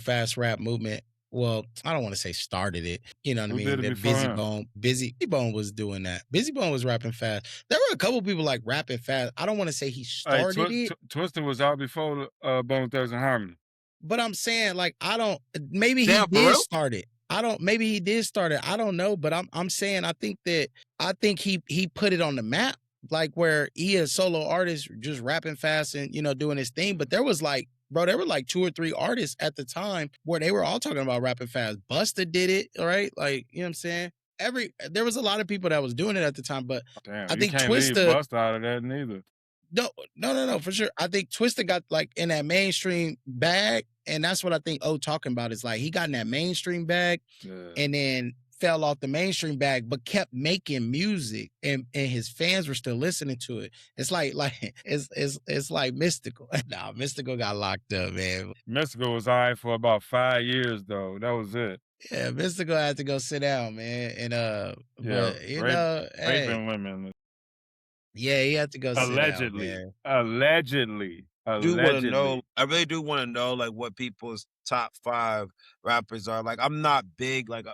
fast rap movement. Well, I don't want to say started it. You know what I Who mean? did it That before him? Busy Bone was doing that. Busy Bone was rapping fast. There were a couple people like rapping fast. I don't want to say he Hey, started it. Twister was out before Bone Thugs and Harmony. But I'm saying, like, I don't. Maybe he Damn, for did real? start it. I don't. Maybe he did start it. I don't know. But I'm saying, I think he put it on the map, like where he a solo artist just rapping fast and doing his thing. But there was like, bro, there were like 2 or 3 artists at the time where they were all talking about rapping fast. Busta did it, right? Like, you know what I'm saying? There was a lot of people that was doing it at the time, but Damn, I you think can't leave Twista. Busta out of that neither. No, for sure. I think Twista got like in that mainstream bag, and that's what I think talking about is like he got in that mainstream bag and then fell off the mainstream bag, but kept making music, and his fans were still listening to it. It's like it's like Mystical. Nah, Mystical got locked up, man. Mystical was all right for about 5 years though. That was it. Yeah, Mystical had to go sit down, man. And Yeah, but hey, raping women. Yeah, he had to go sit down, Allegedly. man. Allegedly. I Allegedly. really do want to know like what people's top 5 rappers are. Like I'm not big, like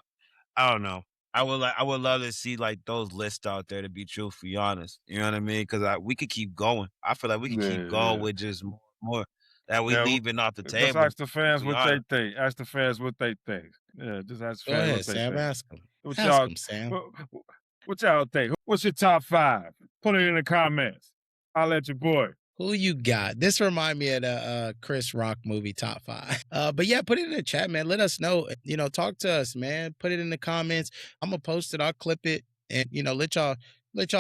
I don't know. I would love to see like those lists out there to be truthfully honest. You know what I mean? Because we could keep going. I feel like we could keep going with just more that we leaving off the Just table. ask the fans to be what they honest. think. Ask the fans what they think. Yeah, just ask the Go fans ahead, what they Sam. think. Ask him. What Ask y'all, him, Sam. what y'all think? What's your top 5? Put it in the comments. I'll let your boy. Who you got? This remind me of the Chris Rock movie Top 5. But yeah, put it in the chat, man. Let us know. Talk to us, man. Put it in the comments. I'm gonna post it. I'll clip it, and let y'all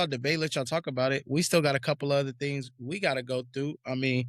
debate. Let y'all talk about it. We still got a couple other things we gotta go through. I mean,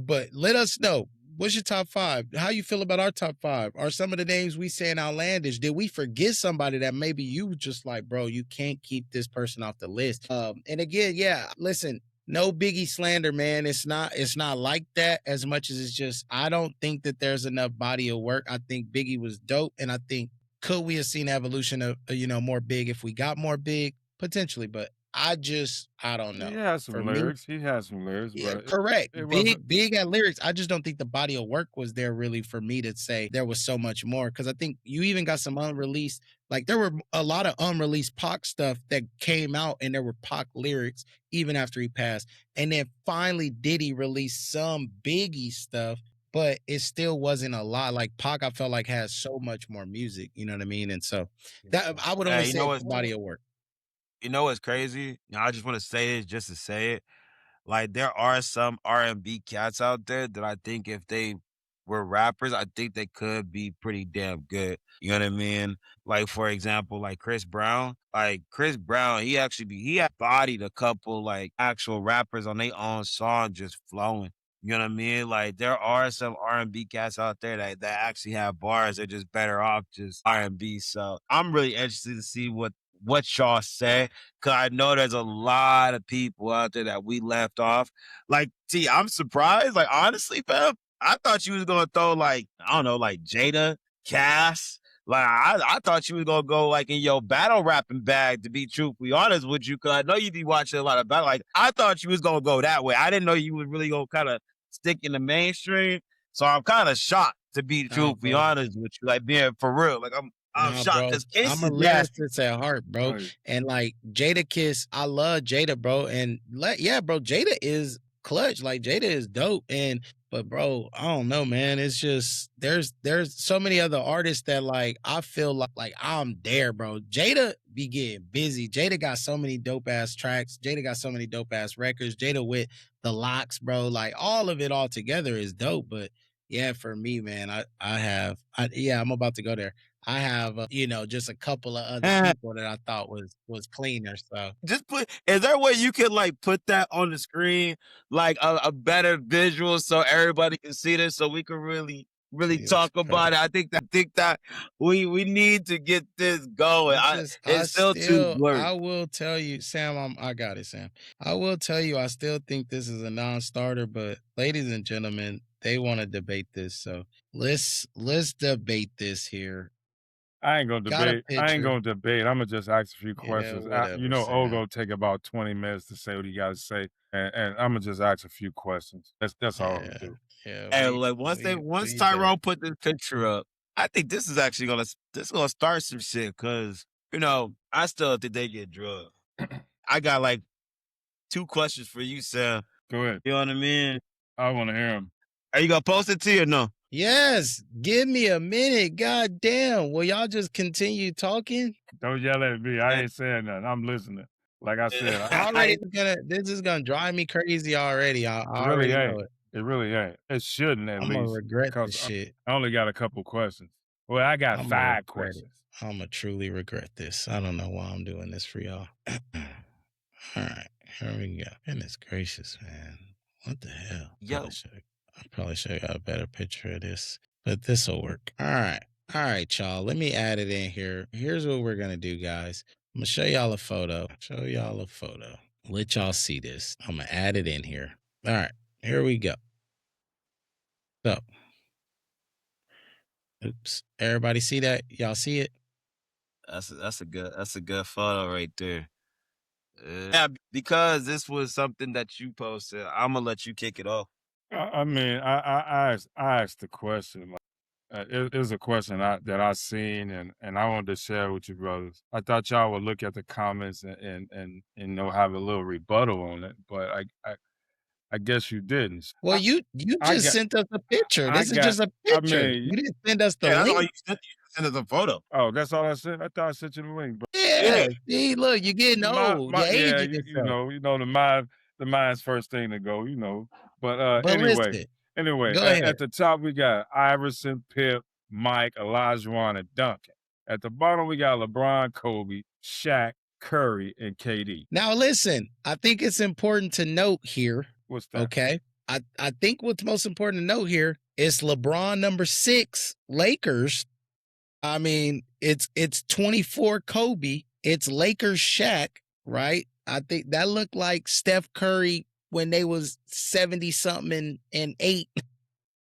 but let us know. What's your top 5? How you feel about our top 5? Are some of the names we saying outlandish? Did we forget somebody that maybe you just like, bro, you can't keep this person off the list? And again, yeah, listen, no Biggie slander, man. It's not like that as much as it's just, I don't think that there's enough body of work. I think Biggie was dope. And I think, could we have seen evolution of, more Big if we got more Big? Potentially, but I don't know. He has some For lyrics. He has some lyrics, yeah, but correct. it Big at lyrics. I just don't think the body of work was there really for me to say there was so much more. Cause I think you even got some unreleased, like there were a lot of unreleased Pac stuff that came out and there were Pac lyrics even after he passed. And then finally Diddy released some Biggie stuff, but it still wasn't a lot. Like Pac, I felt like had so much more music, you know what I mean? And so that I would only Hey, you say know it's what's the body of work. you know what's crazy? I just want to say this just to say it. Like there are some R&B cats out there that I think if they were rappers, I think they could be pretty damn good. You know what I mean? Like for example, like Chris Brown. Like Chris Brown, he had bodied a couple like actual rappers on their own song just flowing. You know what I mean? Like there are some R&B cats out there that actually have bars. They're just better off just R&B. So I'm really interested to see what y'all say, cause I know there's a lot of people out there that we left off. Like, T, I'm surprised. Like, honestly, fam, I thought you was gonna throw like, I don't know, like Jada, Cass. Like, I thought you was gonna go like in your battle rapping bag, to be truthfully honest with you, cause I know you be watching a lot of battle. Like, I thought you was gonna go that way. I didn't know you was really gonna kind of stick in the mainstream. So I'm kind of shocked, to be Nah, truthfully bro. honest with you. Like, being for real. Like, I'm Nah, shocked, bro. cause Case I'm a is nasty. lyricist at heart, bro. Right. And like Jada Kiss, I love Jada, bro. And yeah, bro, Jada is clutch. Like Jada is dope. But bro, I don't know, man. It's just there's so many other artists that like I feel like I'm there, bro. Jada be getting busy. Jada got so many dope ass tracks. Jada got so many dope ass records. Jada with the locks, bro. Like all of it all together is dope. But yeah, for me, man, I'm about to go there. I have, just a couple of other people that I thought was cleaner. So Just put, is there a way you can like put that on the screen, like a better visual so everybody can see this, so we can really yes, talk about it? I think that we need to get this going. It's still too blurry. I will tell you, Sam, I got it, Sam. I will tell you, I still think this is a non-starter, but ladies and gentlemen, they want to debate this. So let's debate this here. I ain't gonna Got a debate. I ain't picture. gonna debate. I'm gonna just ask a few Yeah, questions. whatever, You know, Sam. Ogo take about 20 minutes to say what he got to say, and I'm gonna just ask a few questions. That's all I'm gonna do. Yeah, And like once Tyrone put this picture up, I think this is actually gonna start some shit, because I still think they get drugged. I got like 2 questions for you, Sam. Go ahead. You know what I mean? I want to hear him. Are you gonna post it to you or no? Yes, give me a minute. God damn. Will y'all just continue talking? Don't yell at me. I ain't saying nothing. I'm listening. Like I said, This is gonna drive me crazy already. I it already really know ain't. it. It really ain't. It shouldn't, at I'm gonna least, regret this because shit. I only got a couple questions. Well, I got I'm 5 questions. I'm gonna truly regret this. I don't know why I'm doing this for y'all. All right, here we go. Goodness gracious, man. What the hell? Yo. I probably should have got a better picture of this, but this will work. All right, y'all. Let me add it in here. Here's what we're gonna do, guys. I'm gonna show y'all a photo. Let y'all see this. I'm gonna add it in here. All right, here we go. So, oops. Everybody see that? Y'all see it? That's a good photo right there. Yeah, because this was something that you posted, I'm gonna let you kick it off. I mean, I asked the question. Like, it's a question that I seen, and I wanted to share with you brothers. I thought y'all would look at the comments and have a little rebuttal on it, but I guess you didn't. Well, you just sent us a picture. This is just a picture. You didn't send us the That's all link. you sent us a photo. Oh, that's all I sent. I thought I sent you the link, bro. Yeah. See, look, you're getting old. You're aging yourself. The mind's first thing to go, But But listen, go ahead. at the top we got Iverson, Pip, Mike, Olajuwon, and Duncan. At the bottom we got LeBron, Kobe, Shaq, Curry, and KD. Now listen, I think it's important to note here. What's that? Okay. I think what's most important to note here is LeBron number 6, Lakers. I mean, it's 24 Kobe. It's Lakers Shaq, right? I think that looked like Steph Curry when they was 70 something and 8.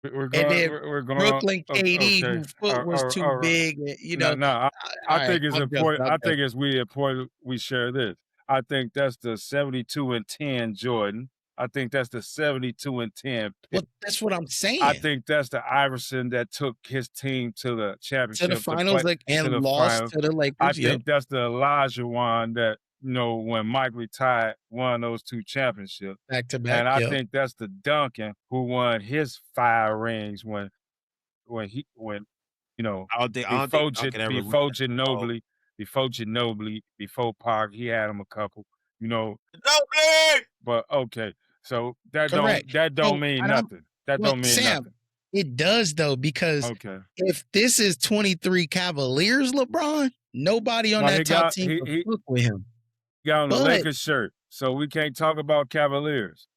We're going Brooklyn KD, okay. whose foot was too big. I think it's important. I think it's really important we share this. I think that's the 72 and 10 Jordan. I think that's the 72 and 10 Pitt. Well, that's what I'm saying. I think that's the Iverson that took his team to the championship, to the finals, and lost to the Lakers. I think that's the Olajuwon that, when Mike retired, won those 2 championships. Back to back. And I think that's the Duncan who won his 5 rings when before Ginobili, before Park, he had him a couple, But okay, so that don't mean nothing. That don't mean nothing. It does though, because if this is 23 Cavaliers, LeBron, nobody on that top team will fuck with him. He got on the Lakers shirt, so we can't talk about Cavaliers.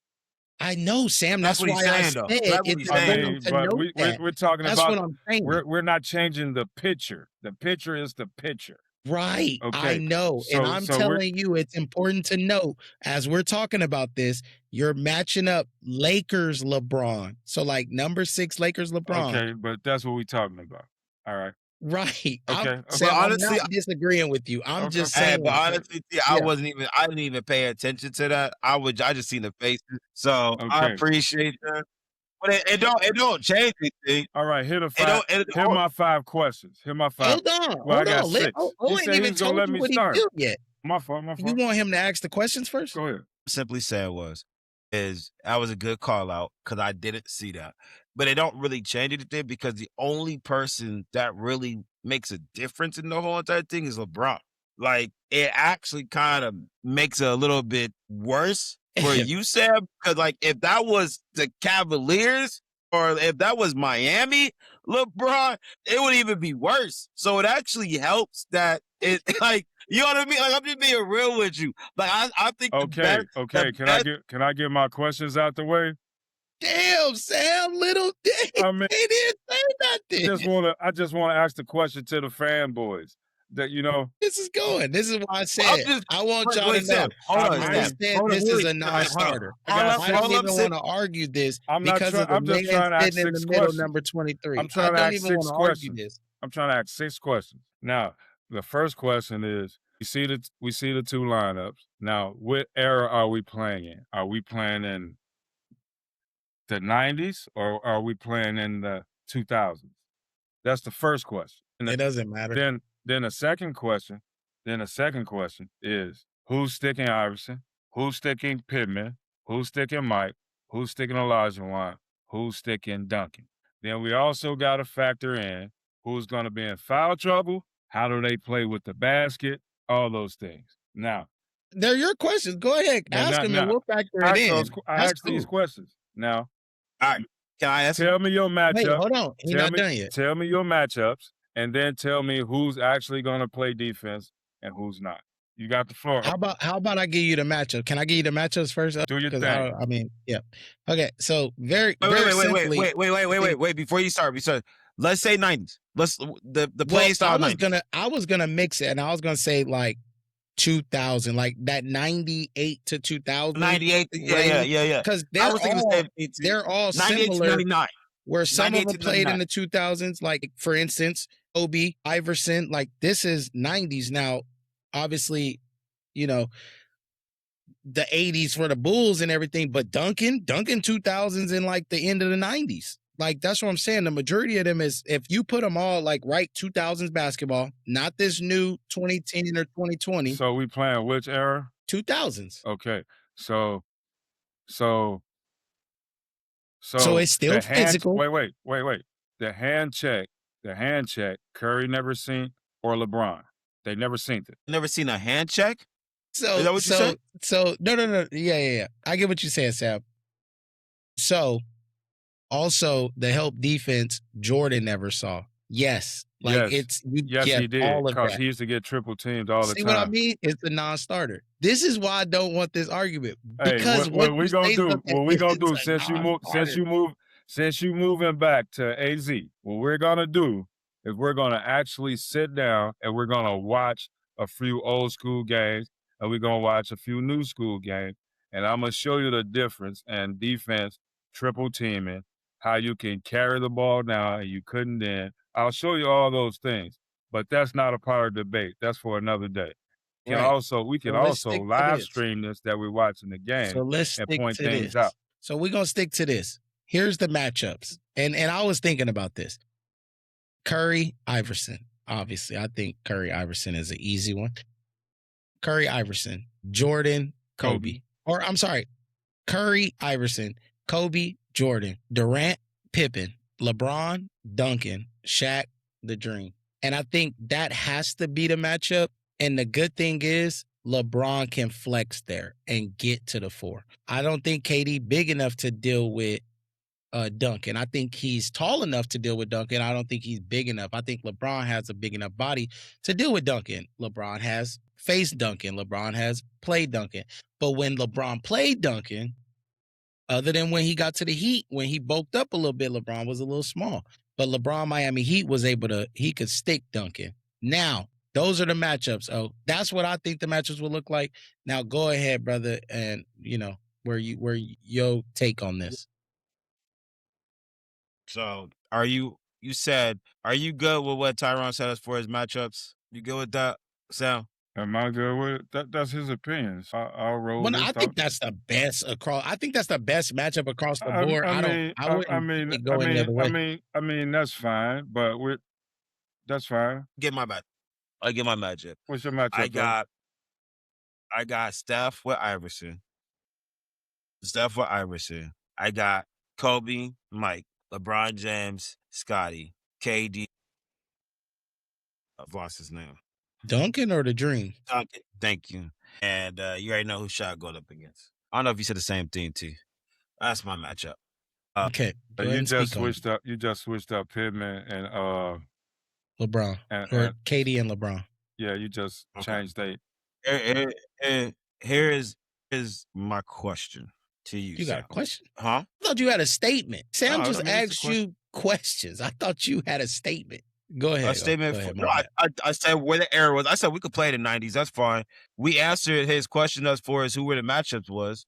I know, Sam. That's why I said it's important to note that. We're talking That's about. what I'm saying. We're not changing the picture. The picture is the picture. Right. I Okay. know. And I'm So we're telling you, it's important to note as we're talking about this, you're matching up Lakers LeBron. So like number 6 Lakers LeBron. okay, but that's what we're talking about. All right. Right. Okay. But Sam, I'm honestly, not disagreeing with you. I'm just hey, saying. but honestly, yeah, Yeah. I didn't even pay attention to that. I just seen the faces. So I Okay. appreciate that. But it don't change anything. All right. Here It don't it Here my 5 questions. Here my 5. Hold on. Well, I Hold got on. 6. O He ain't said he even was gonna told let you me what he start. feel yet. My fault. My You fault. want him to ask the questions first? Go ahead. simply said is that was a good call out because I didn't see that. But it don't really change anything because the only person that really makes a difference in the whole entire thing is LeBron. Like it actually kind of makes it a little bit worse for you, Sam, because like if that was the Cavaliers or if that was Miami, LeBron, it would even be worse. So it actually helps that it like you know what I mean? Like I'm just being real with you. Like I think Okay. Okay. the Can I get my questions out the way? Damn, Sam, little dick. I mean, He didn't say nothing. I just wanna ask the question to the fanboys that, This is going. This is why I I'm said just I want wait, y'all to wait, Sam, know. hold I on, I Sam. mean, said Hold on, this is a wait, Sam, hold on. non-starter. I got All I don't I'm even saying, want to argue this I'm not because trying. of the I'm just man trying to ask sitting in the 6 middle, questions. number 23. I'm I trying to don't ask even want 6 to argue questions. this. I'm trying to ask 6 questions. Now, the first question is: we see the 2 lineups. Now, what era are we playing in? Are we playing in the '90s or are we playing in the 2000s? That's the first question. And It doesn't matter. then the second question. Then the second question is: who's sticking Iverson? Who's sticking Pittman? Who's sticking Mike? Who's sticking Olajuwon? Who's sticking Duncan? Then we also got to factor in who's going to be in foul trouble. How do they play with the basket? All those things. Now, They're your questions. Go ahead. Ask them and we'll factor it in. I That's ask these cool. questions. Now, All right. Can I ask? tell me your Wait, matchup. hold on. He's not done yet. Tell me your matchups, and then tell me who's actually going to play defense and who's not. You got the floor. How about I give you the matchup? Can I give you the matchups first? Do your 'Cause thing. I mean, yeah. Okay, so very Wait, simply. wait. Before you start, let's say 90s. Let's the playing style 90s. I was gonna mix it, and I was gonna say like 2000, like that 98 to 2000. 98. Yeah. Because I was thinking the same thing too. they're all 98 to similar. 99. Where some of 98 them to played 99. in the 2000s, like for instance, Kobe, Iverson. Like this is 90s now. Obviously, you know, the 80s for the Bulls and everything, but Duncan 2000s and like the end of the 90s. Like that's what I'm saying. The majority of them is if you put them all like right 2000s basketball, not this new 2010 or 2020. So we playing which era? 2000s. Okay. So it's still physical. Wait. The hand check, Curry never seen or LeBron. They never seen it. Never seen a hand check? So Is that what you said? So no. Yeah. I get what you saying, Sam. So also the help defense Jordan never saw. Yes. Like yes. you yes, get he did. all of Because that. he used to get triple teamed all the See time. what I mean? It's a non-starter. This is why I don't want this argument. Because Hey, what we gonna do? What we gonna do? Since you moving back to AZ, what we're gonna do is we're gonna actually sit down and we're gonna watch a few old school games and we're gonna watch a few new school games, and I'm gonna show you the difference in defense, triple teaming, how you can carry the ball now and you couldn't then. I'll show you all those things, but that's not a part of the debate. That's for another day. We can also live stream this that we're watching the game and point things out. So we're gonna stick to this. Here's the matchups. And I was thinking about this. Curry, Iverson. Obviously, I think Curry Iverson is an easy one. Curry Iverson, Jordan, Kobe. Or I'm sorry, Curry Iverson, Kobe, Jordan, Durant, Pippen, LeBron, Duncan, Shaq, the Dream. And I think that has to be the matchup. And the good thing is LeBron can flex there and get to the 4. I don't think KD big enough to deal with Duncan. I think he's tall enough to deal with Duncan. I don't think he's big enough. I think LeBron has a big enough body to deal with Duncan. LeBron has faced Duncan. LeBron has played Duncan. But when LeBron played Duncan, other than when he got to the Heat, when he bulked up a little bit, LeBron was a little small. But LeBron Miami Heat was able to, he could stick Duncan. Now, Those are the matchups. Oh, that's what I think the matchups will look like. Now go ahead, brother, and where your take on this. So are you said, are you good with what Tyron said as far as matchups? You good with that, Sam? Am I good with it? That's his opinion. So I'll roll Well, with his I think thoughts. that's the best across. I think that's the best matchup across the I board. I wouldn't go any other way. I mean, that's fine, but that's fine. Get my matchup. I get my matchup. What's your matchup, bro? I got Steph with Iverson. I got Kobe, Mike, LeBron James, Scotty, KD. I've lost his name. Duncan or the Dream? Duncan. Thank you. And you already know who Shaq going up against. I don't know if you said the same thing, T. That's my matchup. Okay. You just switched up. You just switched up Pittman and LeBron or KD and LeBron. Yeah, you just changed date. Here is my question to you. You got a question? Huh? I thought you had a statement. Sam just asked you questions. I thought you had a statement. Go ahead. A statement. Go ahead, No, I said where the error was. I said we could play the 90s. That's fine. We answered his question as far as who were the matchups was.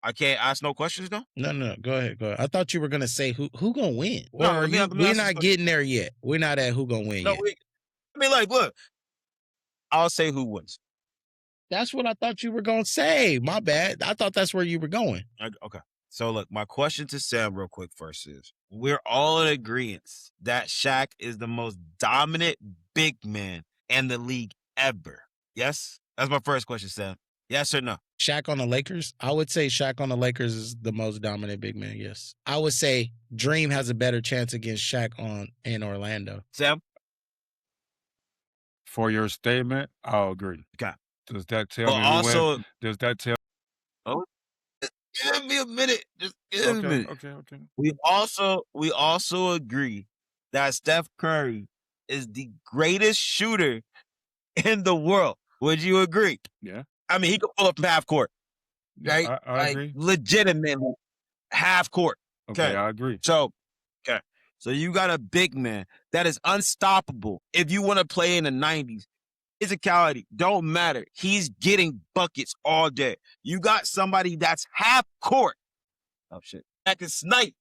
I can't ask no questions though? No. Go ahead. I thought you were gonna say who gonna win. No, we're not getting there yet. We're not at who gonna win yet. Look, I'll say who wins. That's what I thought you were gonna say. My bad. I thought that's where you were going. Okay. So look, my question to Sam real quick first is, we're all in agreement that Shaq is the most dominant big man in the league ever. Yes? That's my first question, Sam. Yes or no? Shaq on the Lakers? I would say Shaq on the Lakers is the most dominant big man, yes. I would say Dream has a better chance against Shaq in Orlando. Sam? For your statement, I'll agree. Okay. Does that tell me who wins? Does that tell? Oh, give me a minute. Just give me a minute. Okay. We also agree that Steph Curry is the greatest shooter in the world. Would you agree? Yeah. I mean, he could pull up from half court. Right? Yeah, I agree. Legitimately half court. Okay, I agree. So you got a big man that is unstoppable. If you want to play in the 90s, physicality don't matter. He's getting buckets all day. You got somebody that's half court. Oh shit. That can snipe.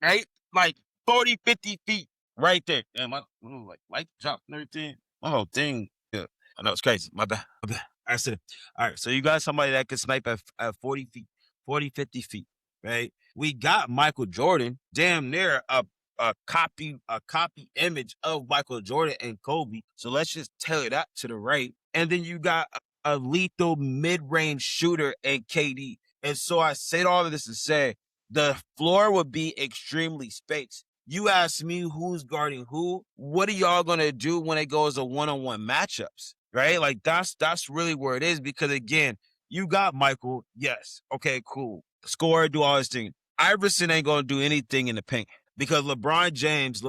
Right? Like 40, 50 feet right there. Damn, light jump and everything. My whole thing. Yeah. I know it's crazy. My bad. I said, all right. So you got somebody that can snipe at 40 feet, 40, 50 feet. Right? We got Michael Jordan, damn near a copy image of Michael Jordan and Kobe. So let's just tailor that to the right. And then you got a lethal mid-range shooter in KD. And so I said all of this to say the floor would be extremely spaced. You ask me who's guarding who. What are y'all gonna do when it goes to one-on-one matchups? Right? Like that's really where it is, because again, you got Michael. Yes. Okay, cool. Score, do all this thing. Iverson ain't gonna do anything in the paint because LeBron James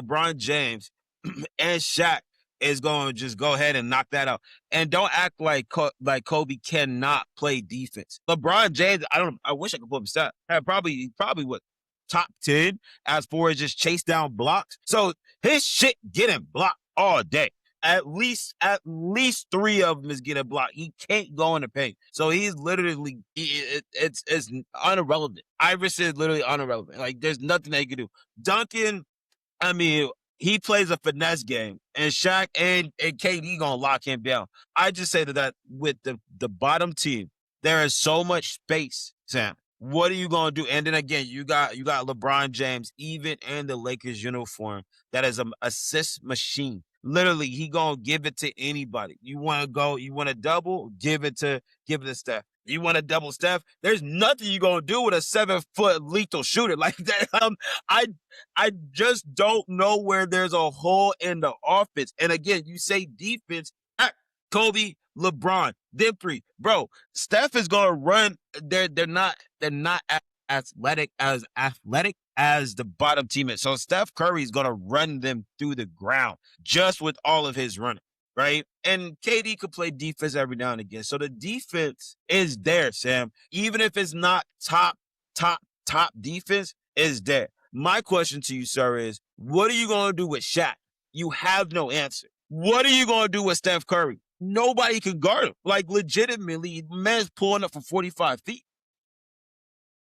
and Shaq is going to just go ahead and knock that out. And don't act like Kobe cannot play defense. LeBron James, I wish I could pull up a stat. Had probably what, top 10 as far as just chase down blocks. So his shit getting blocked all day. At least 3 of them is getting blocked. He can't go in the paint. So he's literally, it's irrelevant. Iverson is literally irrelevant. Like, there's nothing they can do. Duncan, I mean, he plays a finesse game. And Shaq and KD gonna lock him down. I just say that with the bottom team, there is so much space, Sam. What are you gonna do? And then again, you got LeBron James, even in the Lakers uniform, that is an assist machine. Literally, he gonna give it to anybody. You want to double, give it to Steph. You want to double Steph? There's nothing you gonna do with a 7-foot lethal shooter like that. I just don't know where there's a hole in the offense. And again, you say defense, Kobe, LeBron, them 3. Bro, Steph is gonna run. They're not as athletic as the bottom team is. So Steph Curry is gonna run them through the ground just with all of his running, right? And KD could play defense every now and again. So the defense is there, Sam. Even if it's not top defense, is there. My question to you, sir, is what are you gonna do with Shaq? You have no answer. What are you going to do with Steph Curry? Nobody can guard him. Like, legitimately, man's pulling up from 45 feet.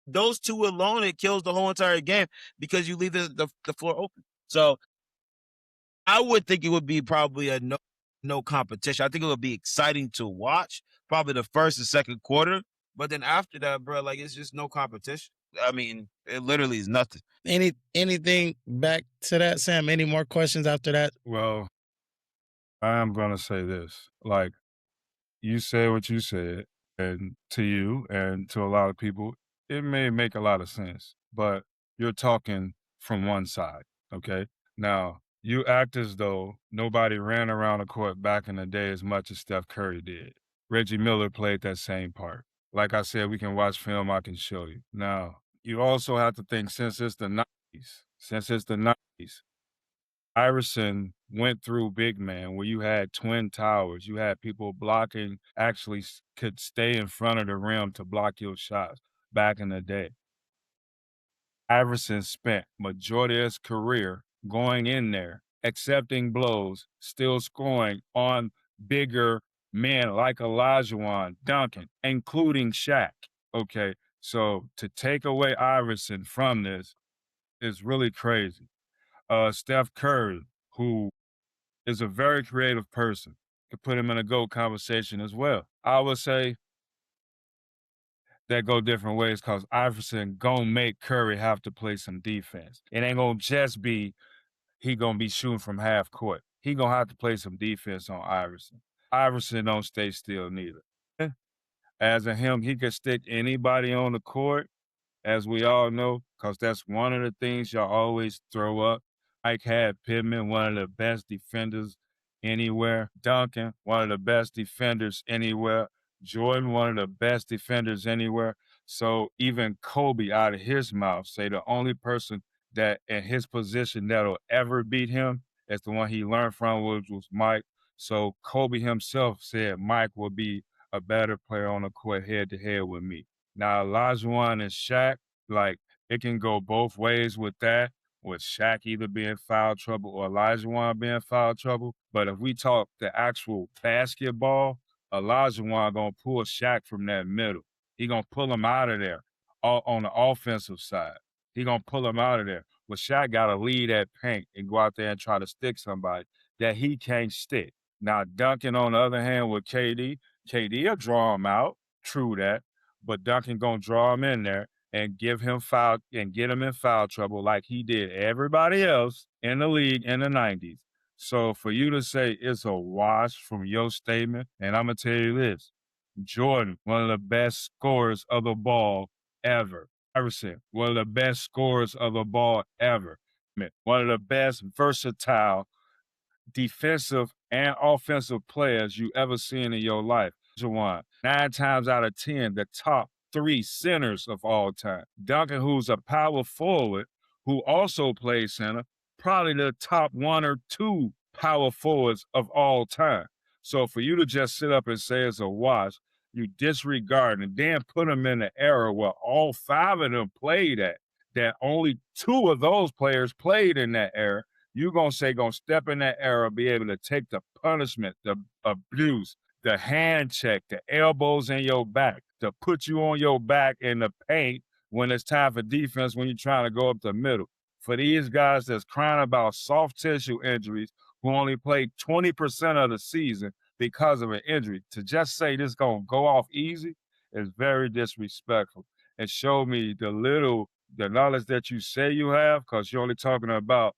Those two alone, it kills the whole entire game because you leave the floor open. So I would think it would be probably a no competition. I think it would be exciting to watch, probably the first and second quarter. But then after that, bro, like, it's just no competition. I mean, it literally is nothing. Anything back to that, Sam? Any more questions after that? Well, I am going to say this. Like, you said what you said, and to you and to a lot of people, it may make a lot of sense, but you're talking from one side, okay? Now, you act as though nobody ran around the court back in the day as much as Steph Curry did. Reggie Miller played that same part. Like I said, we can watch film, I can show you. Now, you also have to think since it's the 90s, Iverson went through big man where you had twin towers. You had people blocking, actually could stay in front of the rim to block your shots back in the day. Iverson spent majority of his career going in there, accepting blows, still scoring on bigger men like Olajuwon, Duncan, including Shaq. Okay, so to take away Iverson from this is really crazy. Steph Curry, who is a very creative person, could put him in a GOAT conversation as well. I would say that go different ways because Iverson gonna make Curry have to play some defense. It ain't gonna just be he gonna be shooting from half court. He gonna have to play some defense on Iverson. Iverson don't stay still neither. As a him, he could stick anybody on the court, as we all know, because that's one of the things y'all always throw up. Mike had Pittman, one of the best defenders anywhere. Duncan, one of the best defenders anywhere. Jordan, one of the best defenders anywhere. So even Kobe, out of his mouth, say the only person that in his position that'll ever beat him is the one he learned from, which was Mike. So Kobe himself said Mike will be a better player on the court head-to-head with me. Now, Olajuwon and Shaq, like, it can go both ways with that, with Shaq either being foul trouble or Olajuwon being foul trouble. But if we talk the actual basketball, Olajuwon gonna pull Shaq from that middle. He gonna pull him out of there on the offensive side. He gonna pull him out of there. But Shaq gotta lead that paint and go out there and try to stick somebody that he can't stick. Now, Duncan, on the other hand, with KD will draw him out. True that. But Duncan gonna draw him in there and give him foul and get him in foul trouble like he did everybody else in the league in the 90s. So for you to say it's a wash from your statement, and I'm gonna tell you this, Jordan, one of the best scorers of the ball ever. Iverson, one of the best scorers of the ball ever. One of the best versatile defensive and offensive players you ever seen in your life. Jawan, 9 times out of 10, the top 3 centers of all time. Duncan, who's a power forward, who also plays center, probably the top 1 or 2 power forwards of all time. So for you to just sit up and say it's a wash, you disregard and then put them in the era where all 5 of them played at, that only 2 of those players played in that era, you're going to say, going to step in that era, be able to take the punishment, the abuse, the hand check, the elbows in your back, to put you on your back in the paint when it's time for defense, when you're trying to go up the middle. For these guys that's crying about soft tissue injuries who only played 20% of the season because of an injury, to just say this going to go off easy is very disrespectful. And show me the knowledge that you say you have, because you're only talking about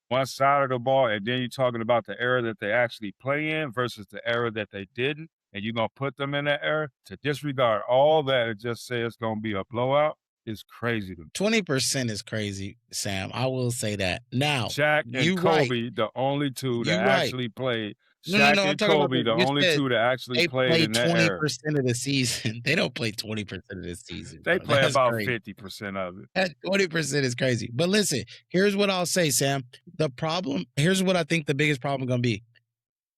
one side of the ball, and then you're talking about the era that they actually play in versus the era that they didn't, and you're going to put them in that era. To disregard all that and just say it's going to be a blowout is crazy to me. 20% is crazy, Sam. I will say that. Now, Shaq and Kobe, the only 2 that actually played. Shaq and Kobe, the only 2 that actually played in that era. 20% of the season. They don't play 20% of the season. They play about 50% of it. That 20% is crazy. But listen, here's what I'll say, Sam. Here's what I think the biggest problem going to be.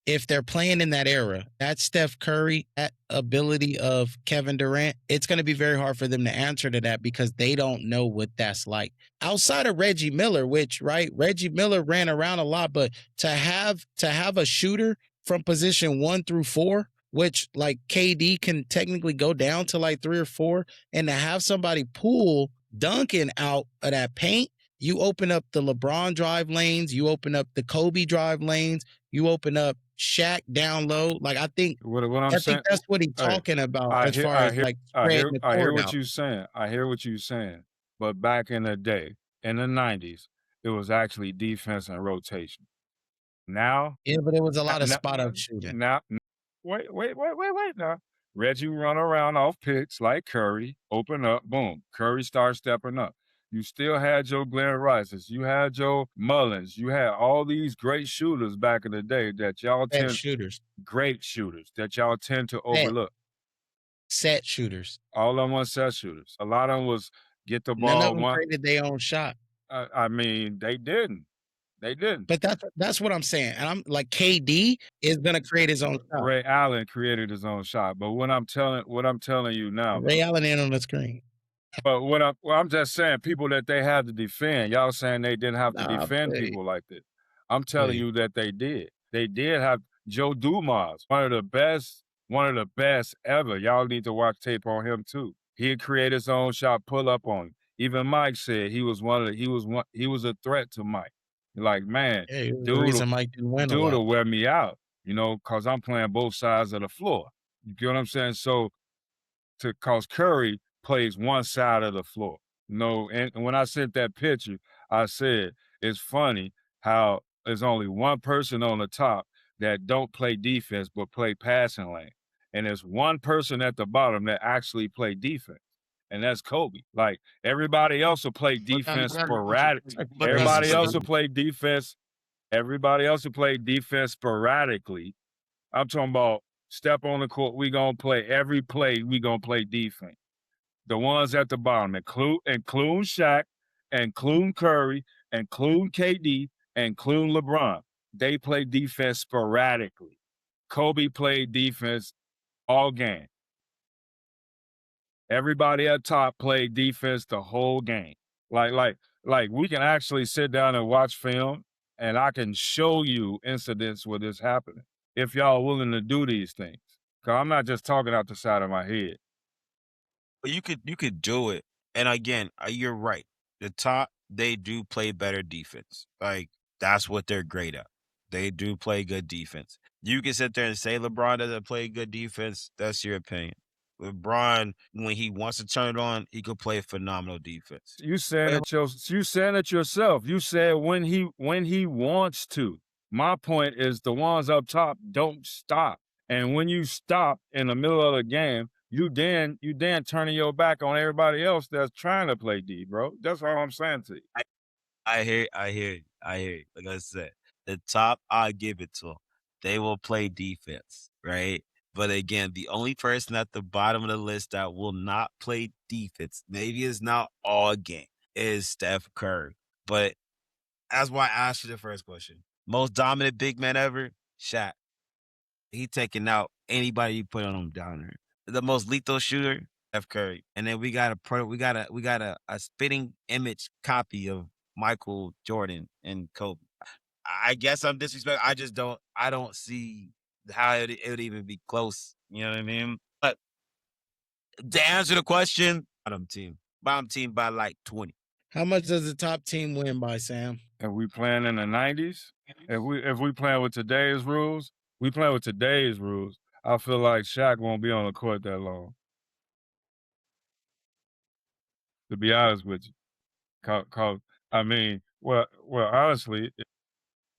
if they're playing in that era, that Steph Curry, that ability of Kevin Durant, it's going to be very hard for them to answer to that because they don't know what that's like. Outside of Reggie Miller, which, right, Reggie Miller ran around a lot, but to have a shooter from position 1 through 4, which like KD can technically go down to like 3 or 4, and to have somebody pull Duncan out of that paint, you open up the LeBron drive lanes, you open up the Kobe drive lanes, you open up Shaq down low. Like I think What I'm saying, that's what he's hey, talking about I as hear, far I as hear, like spreading the I hear court what out. you're saying. I hear what you're saying. But back in the day, in the '90s, it was actually defense and rotation. Now, Yeah, but it was a lot of now, spot up shooting. now, wait. Now, Reggie run around off picks like Curry, open up, boom. Curry starts stepping up. You still had your Glenn Rices, you had your Mullins, you had all these great shooters back in the day that y'all Set tend shooters. great shooters that y'all tend to Set, overlook. set shooters. All of them was set shooters. A lot of them was get the None of ball them one. created their own shot. I mean, they didn't. They didn't. But that's what I'm saying. And I'm like KD is gonna create his own shot. Ray Allen created his own shot. But what I'm telling you now, Ray Allen ain't on the screen. but I'm just saying, people that they had to defend, y'all saying they didn't have to Nah, defend please, people like this. I'm telling please. you that they did. They did have Joe Dumas, one of the best ever. Y'all need to watch tape on him too. He'd create his own shot, pull up on him. Even Mike said he was a threat to Mike. Like, man, Yeah, he was the dude, reason Mike didn't win a dude lot. will wear me out, cause I'm playing both sides of the floor. You get what I'm saying? So cause Curry plays one side of the floor. And when I sent that picture, I said, it's funny how there's only one person on the top that don't play defense but play passing lane. And there's one person at the bottom that actually play defense. And that's Kobe. Like everybody else will play defense sporadic. Everybody else will play defense. Everybody else will play defense sporadically. I'm talking about step on the court. We gonna play every play. We gonna play defense. The ones at the bottom, include Shaq, include Curry, include KD, include LeBron. They play defense sporadically. Kobe played defense all game. Everybody at top played defense the whole game. Like we can actually sit down and watch film, and I can show you incidents where this happening if y'all willing to do these things. Cause I'm not just talking out the side of my head. But you could do it. And again, you're right. The top, they do play better defense. Like that's what they're great at. They do play good defense. You can sit there and say LeBron doesn't play good defense. That's your opinion. LeBron, when he wants to turn it on, he could play phenomenal defense. You saying it yourself. You said when he wants to. My point is the ones up top don't stop. And when you stop in the middle of the game, you then turning your back on everybody else that's trying to play D, bro. That's all I'm saying to you. I hear you. Like I said, the top, I give it to them. They will play defense, right? But again, the only person at the bottom of the list that will not play defense, maybe it's not all game, is Steph Curry. But that's why I asked you the first question. Most dominant big man ever, Shaq. He taking out anybody you put on him down there. The most lethal shooter, Steph Curry. And then we got a spitting image copy of Michael Jordan and Kobe. I guess I'm disrespectful. I don't see how it would even be close. You know what I mean? But to answer the question, bottom team by like 20. How much does the top team win by, Sam? If we playing in the '90s, if we playing with today's rules, I feel like Shaq won't be on the court that long. To be honest with you, cause I mean, well, honestly,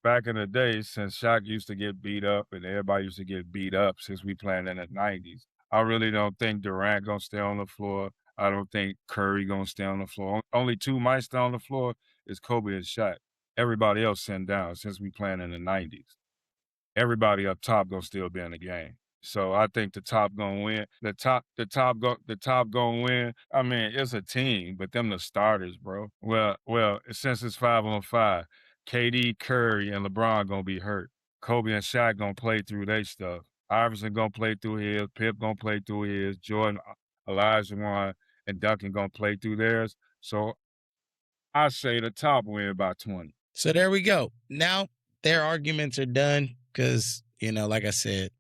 back in the day, since Shaq used to get beat up and everybody used to get beat up since we playing in the '90s, I really don't think Durant gonna stay on the floor. I don't think Curry gonna stay on the floor. Only two might stay on the floor is Kobe and Shaq. Everybody else sent down since we playing in the '90s. Everybody up top gonna still be in the game. So I think the top gonna win. The top gonna win. I mean, it's a team, but them the starters, bro. Well, since it's 5-on-5, KD, Curry, and LeBron gonna be hurt. Kobe and Shaq gonna play through their stuff. Iverson gonna play through his. Pip gonna play through his. Jordan, Elijah and Duncan gonna play through theirs. So I say the top win by 20. So there we go. Now their arguments are done because, like I said,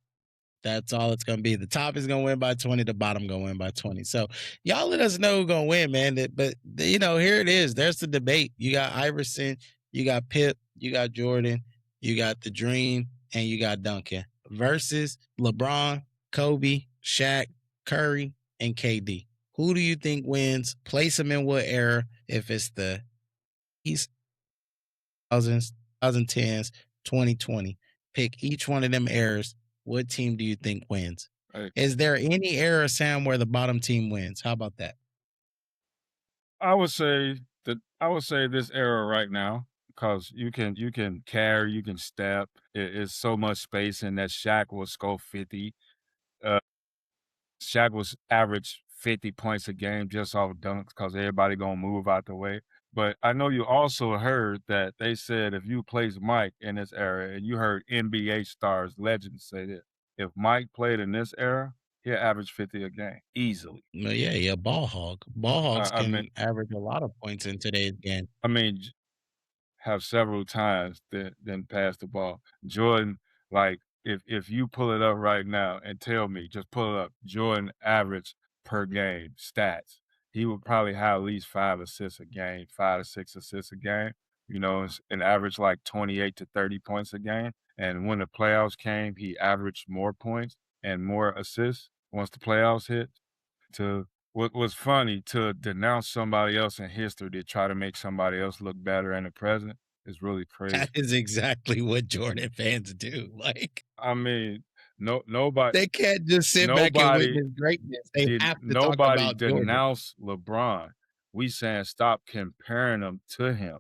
that's all it's going to be. The top is going to win by 20. The bottom going to win by 20. So y'all let us know who's going to win, man. But, here it is. There's the debate. You got Iverson, you got Pip, you got Jordan, you got the Dream, and you got Duncan versus LeBron, Kobe, Shaq, Curry, and KD. Who do you think wins? Place them in what era? If it's the East 2000s, 2010s, 2020. Pick each one of them eras. What team do you think wins? Hey, Is there any era, Sam, where the bottom team wins? How about that? I would say this era right now, because you can carry, you can step. It's so much space in that Shaq will score 50. Shaq was average 50 points a game just off dunks because everybody gonna move out the way. But I know you also heard that they said if you place Mike in this era, and you heard NBA stars, legends say this, if Mike played in this era, he'll average 50 a game easily. No, yeah, ball hog. Ball hogs I mean, can average a lot of points in today's game. I mean, have several times than pass the ball. Jordan, like if you pull it up right now and tell me, just pull it up, Jordan average per game stats, he would probably have at least 5 assists a game, 5 to 6 assists a game. And average like 28 to 30 points a game. And when the playoffs came, he averaged more points and more assists once the playoffs hit. What was funny, to denounce somebody else in history to try to make somebody else look better in the present is really crazy. That is exactly what Jordan fans do. Like, I mean, nobody they can't just sit back and nobody witness greatness. They did have to talk nobody about Jordan. denounce LeBron. We saying stop comparing him to him.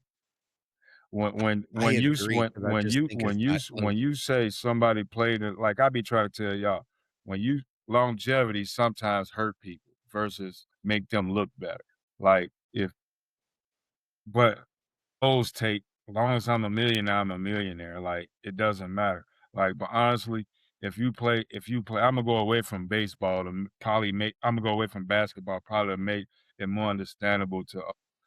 When I you agree, 'cause I just think it's not close. when you say somebody played it, like I be trying to tell y'all, when you longevity sometimes hurt people versus make them look better. Like but those take, as long as I'm a millionaire, I'm a millionaire. Like, it doesn't matter. Like, but honestly, I'm gonna go away from baseball to probably I'm gonna go away from basketball, probably to make it more understandable to,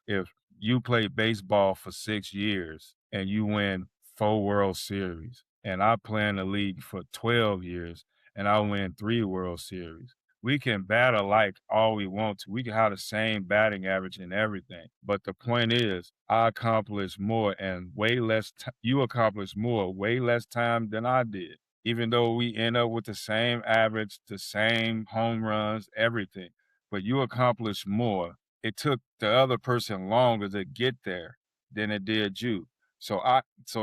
if you play baseball for 6 years and you win 4 World Series, and I play in the league for 12 years and I win 3 World Series. We can bat alike all we want to. We can have the same batting average and everything. But the point is, I accomplished more and way less. You accomplished more, way less time than I did. Even though we end up with the same average, the same home runs, everything. But you accomplished more. It took the other person longer to get there than it did you. So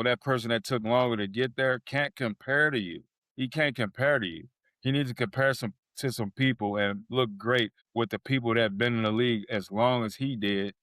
that person that took longer to get there can't compare to you. He can't compare to you. He needs to compare to some people and look great with the people that have been in the league as long as he did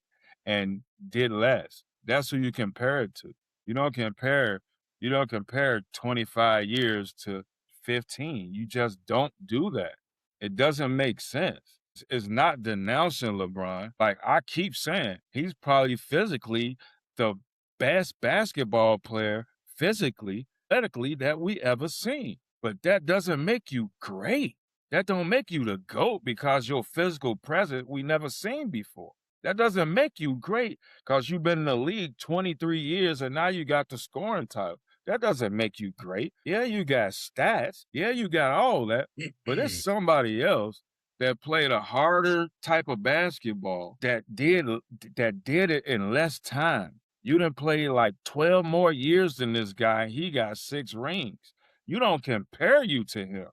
and did less. That's who you compare it to. You don't compare 25 years to 15. You just don't do that. It doesn't make sense. It's not denouncing LeBron. Like I keep saying, he's probably physically the best basketball player physically, athletically, that we ever seen. But that doesn't make you great. That don't make you the GOAT because your physical presence we never seen before. That doesn't make you great because you've been in the league 23 years and now you got the scoring title. That doesn't make you great. Yeah, you got stats. Yeah, you got all that. But there's somebody else that played a harder type of basketball that did it in less time. You done played like 12 more years than this guy. He got 6 rings. You don't compare you to him.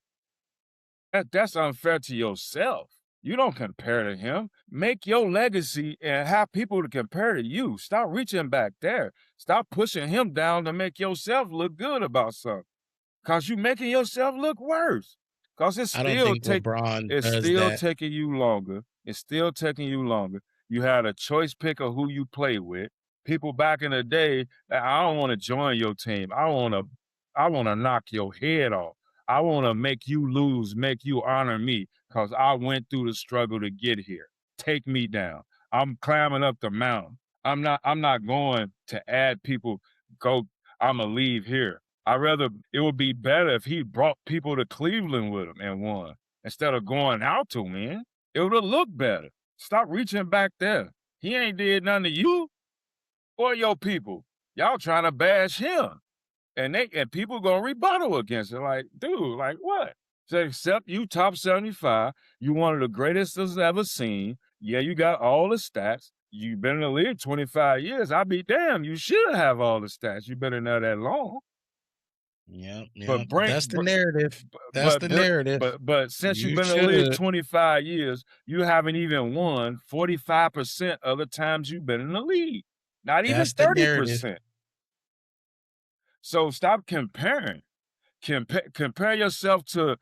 That's unfair to yourself. You don't compare to him. Make your legacy and have people to compare to you. Stop reaching back there. Stop pushing him down to make yourself look good about something. Cause you making yourself look worse. Cause I don't think LeBron does that. taking you longer. It's still taking you longer. You had a choice pick of who you play with. People back in the day, I don't want to join your team. I want to knock your head off. I want to make you lose, make you honor me, because I went through the struggle to get here. Take me down. I'm climbing up the mountain. I'm not going to add people, I'm going to leave here. It would be better if he brought people to Cleveland with him and won instead of going out to win. It would have looked better. Stop reaching back there. He ain't did nothing to you or your people. Y'all trying to bash him. And people gonna rebuttal against it. Like, dude, like what? So except you top 75, you one of the greatest that's ever seen. Yeah, you got all the stats. You've been in the league 25 years. I'll be damned. You should have all the stats. You've been in there that long. Yeah, But bring that's the br- narrative. That's the narrative. but since you've You been in the league should. 25 years, you haven't even won 45% of the times you've been in the league. Not even That's the narrative. 30%. So stop comparing. Compare yourself to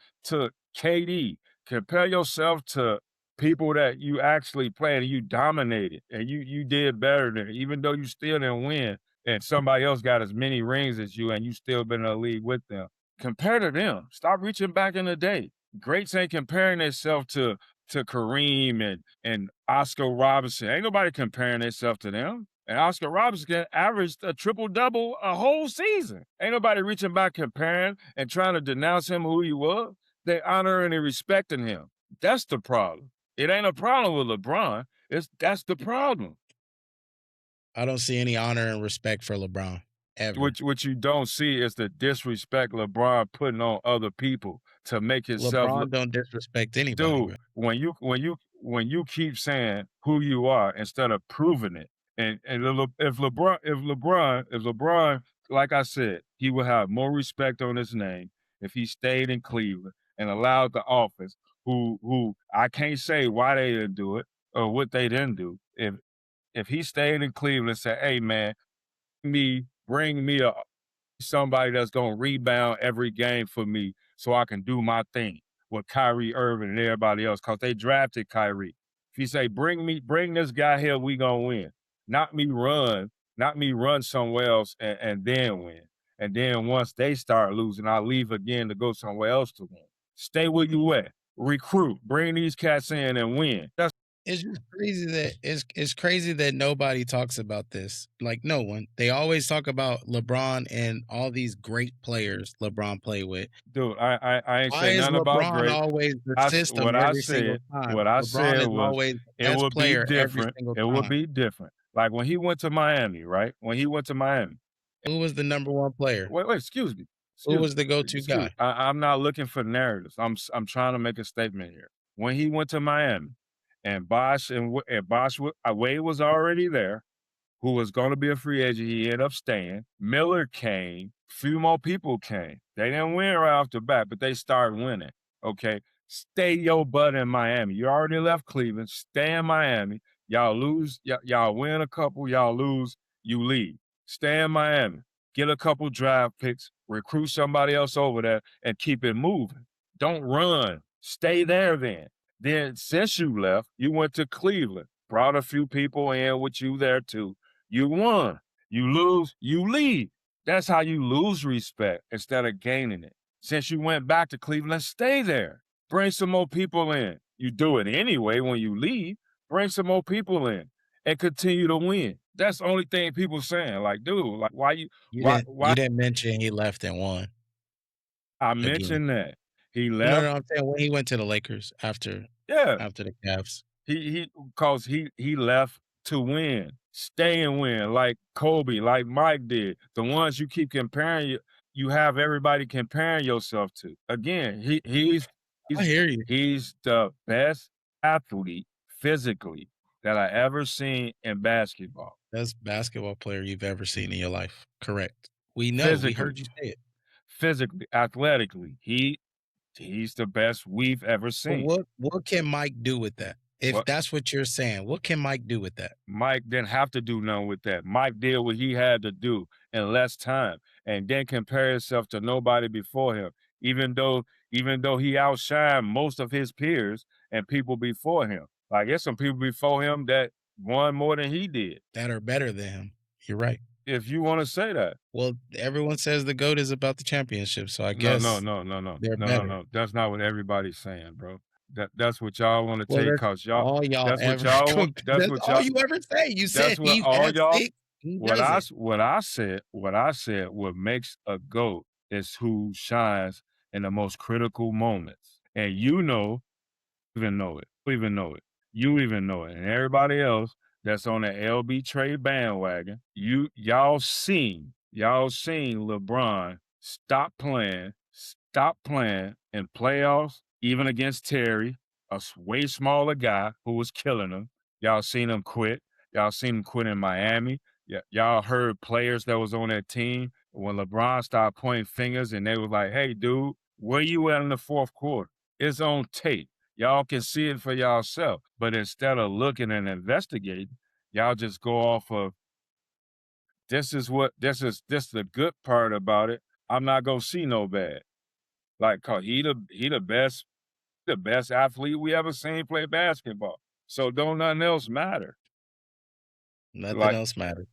KD. Compare yourself to people that you actually played and you dominated and you did better than, even though you still didn't win and somebody else got as many rings as you and you still been in the league with them. Compare to them. Stop reaching back in the day. Greats ain't comparing themselves to Kareem and Oscar Robertson. Ain't nobody comparing themselves to them. And Oscar Robertson averaged a triple-double a whole season. Ain't nobody reaching back comparing and trying to denounce him who he was. They honoring and respecting him. That's the problem. It ain't a problem with LeBron. That's the problem. I don't see any honor and respect for LeBron ever. What you don't see is the disrespect LeBron putting on other people to make himself LeBron don't disrespect anybody. dude, Bro. when you keep saying who you are instead of proving it, and if LeBron, like I said, he would have more respect on his name if he stayed in Cleveland and allowed the office, who I can't say why they didn't do it or what they didn't do. If he stayed in Cleveland and said, "Hey man, bring me somebody that's gonna rebound every game for me so I can do my thing with Kyrie Irving and everybody else," because they drafted Kyrie. If you say, bring this guy here, we gonna win. Not me run somewhere else and then win. And then once they start losing, I'll leave again to go somewhere else to win. Stay where you at. Recruit. Bring these cats in and win. It's just crazy that it's crazy that nobody talks about this. Like no one. They always talk about LeBron and all these great players LeBron played with. Dude, I ain't Why saying is nothing about LeBron great. always the system What I every single said, time? what I LeBron said is was always it best would be player every different. single It would time. be different. Like when he went to Miami, right? When he went to Miami. Who was the number one player? Wait, excuse me. Who was the go-to guy? I'm not looking for narratives. I'm trying to make a statement here. When he went to Miami, and Wade was already there, who was going to be a free agent. He ended up staying. Miller came. Few more people came. They didn't win right off the bat, but they started winning. Okay, stay your butt in Miami. You already left Cleveland. Stay in Miami. Y'all lose. Y'all win a couple. Y'all lose. You leave. Stay in Miami. Get a couple draft picks. Recruit somebody else over there and keep it moving. Don't run. Stay there then. Then since you left, you went to Cleveland. Brought a few people in with you there too. You won. You lose, you leave. That's how you lose respect instead of gaining it. Since you went back to Cleveland, stay there. Bring some more people in. You do it anyway when you leave. Bring some more people in and continue to win. That's the only thing people saying. Like, dude, like why you didn't mention he left and won. I mentioned that. He No, left. I'm saying when he went to the Lakers after the Cavs. He left to win. Stay and win, like Kobe, like Mike did. The ones you keep comparing, you have everybody comparing yourself to. Again, he's I hear you. He's the best athlete physically that I ever seen in basketball. Best basketball player you've ever seen in your life. Correct. We know. We heard you say it. Physically, athletically, he's the best we've ever seen. But what can Mike do with that? If that's what you're saying, what can Mike do with that? Mike didn't have to do nothing with that. Mike did what he had to do in less time and then compare himself to nobody before him, even though he outshined most of his peers and people before him. Like there's some people before him that won more than he did. That are better than him. You're right. If you want to say that. Well, everyone says the GOAT is about the championship, so I guess No. That's not what everybody's saying, bro. That's what y'all want to take because y'all. All y'all that's ever. What y'all. That's what all y'all. you ever say. You said what he all had y'all. six. What I said. What makes a GOAT is who shines in the most critical moments. And even know it. You even know it. You even know it. And everybody else that's on the LB trade bandwagon, y'all seen LeBron stop playing in playoffs, even against Terry, way smaller guy who was killing him. Y'all seen him quit. Y'all seen him quit in Miami. Y'all heard players that was on that team when LeBron started pointing fingers and they was like, hey, dude, where you at in the fourth quarter? It's on tape. Y'all can see it for yourself. But instead of looking and investigating, y'all just go off of this is the good part about it. I'm not gonna see no bad. Like, cause he the best athlete we ever seen play basketball. So don't nothing else matter. Nothing Like, else matters.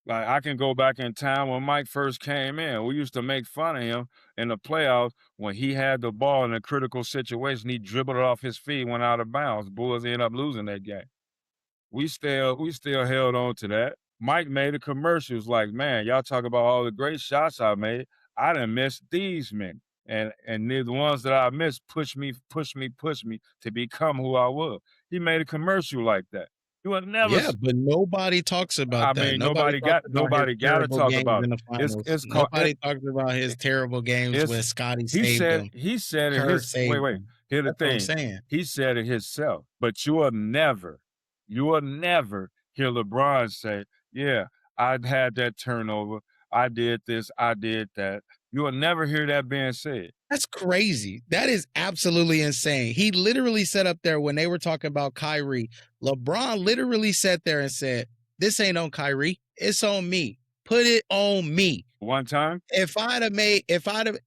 Like, I can go back in time when Mike first came in. We used to make fun of him in the playoffs when he had the ball in a critical situation. He dribbled it off his feet, went out of bounds. Bulls ended up losing that game. We still held on to that. Mike made a commercials like, man, y'all talk about all the great shots I made. I done missed these men. And the ones that I missed pushed me to become who I was. He made a commercial like that. You would never Yeah, but nobody talks about I that. mean, Nobody talks about his got to terrible talk games about in it. the finals. It's called Nobody talks about his terrible games when Scotty saved him. he said it Kerr his saved wait. him. Here's the That's what I'm thing. saying. He said it himself. But you will never hear LeBron say, yeah, I had that turnover. I did this, I did that. You will never hear that being said. That's crazy. That is absolutely insane. He literally sat up there when they were talking about Kyrie. LeBron literally sat there and said, this ain't on Kyrie. It's on me. Put it on me. One time? If I'd have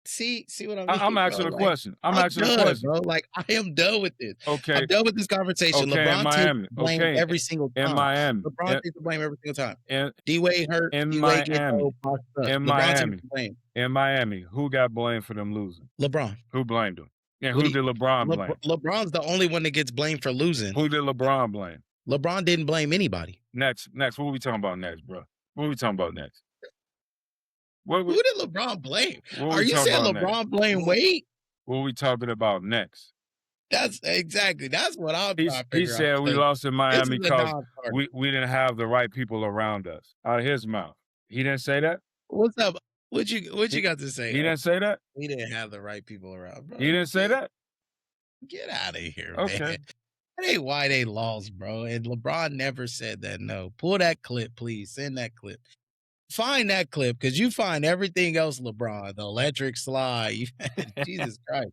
see what I mean? I'm asking a question. I'm asking a question. Bro. Like, I am done with this. Okay. I'm done with this conversation. Okay, in LeBron Miami. takes blame Okay, every single time. in Miami. LeBron takes the blame every single time. In D-Wade hurt. in D-Wade gets Miami. old, popped up. In LeBron takes Miami. the blame. In Miami, who got blamed for them losing? LeBron. Who blamed him? And who did LeBron blame? LeBron's the only one that gets blamed for losing. Who did LeBron blame? LeBron didn't blame anybody. Next, what are we talking about next, bro? What are we talking about next? Who did LeBron blame? Are you saying LeBron blamed Wade? What are we talking about next? That's what I'm trying to figure out. He said we lost in Miami because we didn't have the right people around us. Out of his mouth. He didn't say that? What's up? What you got to say? He didn't say that? We didn't have the right people around, bro. He didn't say that? Get out of here, Okay. man. That ain't why they lost, bro. And LeBron never said that. No. Pull that clip, please. Send that clip. Find that clip because you find everything else LeBron, the electric slide. Jesus Christ.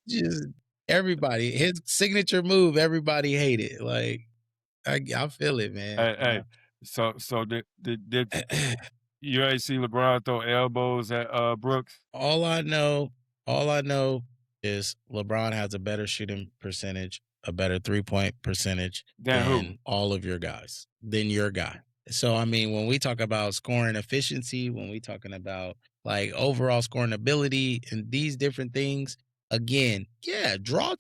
Just everybody, his signature move, everybody hated. Like, I feel it, man. Hey. So did you already see LeBron throw elbows at Brooks? All I know is LeBron has a better shooting percentage, a better 3-point percentage than all of your guys, than your guy. So, I mean, when we talk about scoring efficiency, when we talking about like overall scoring ability and these different things, again, yeah,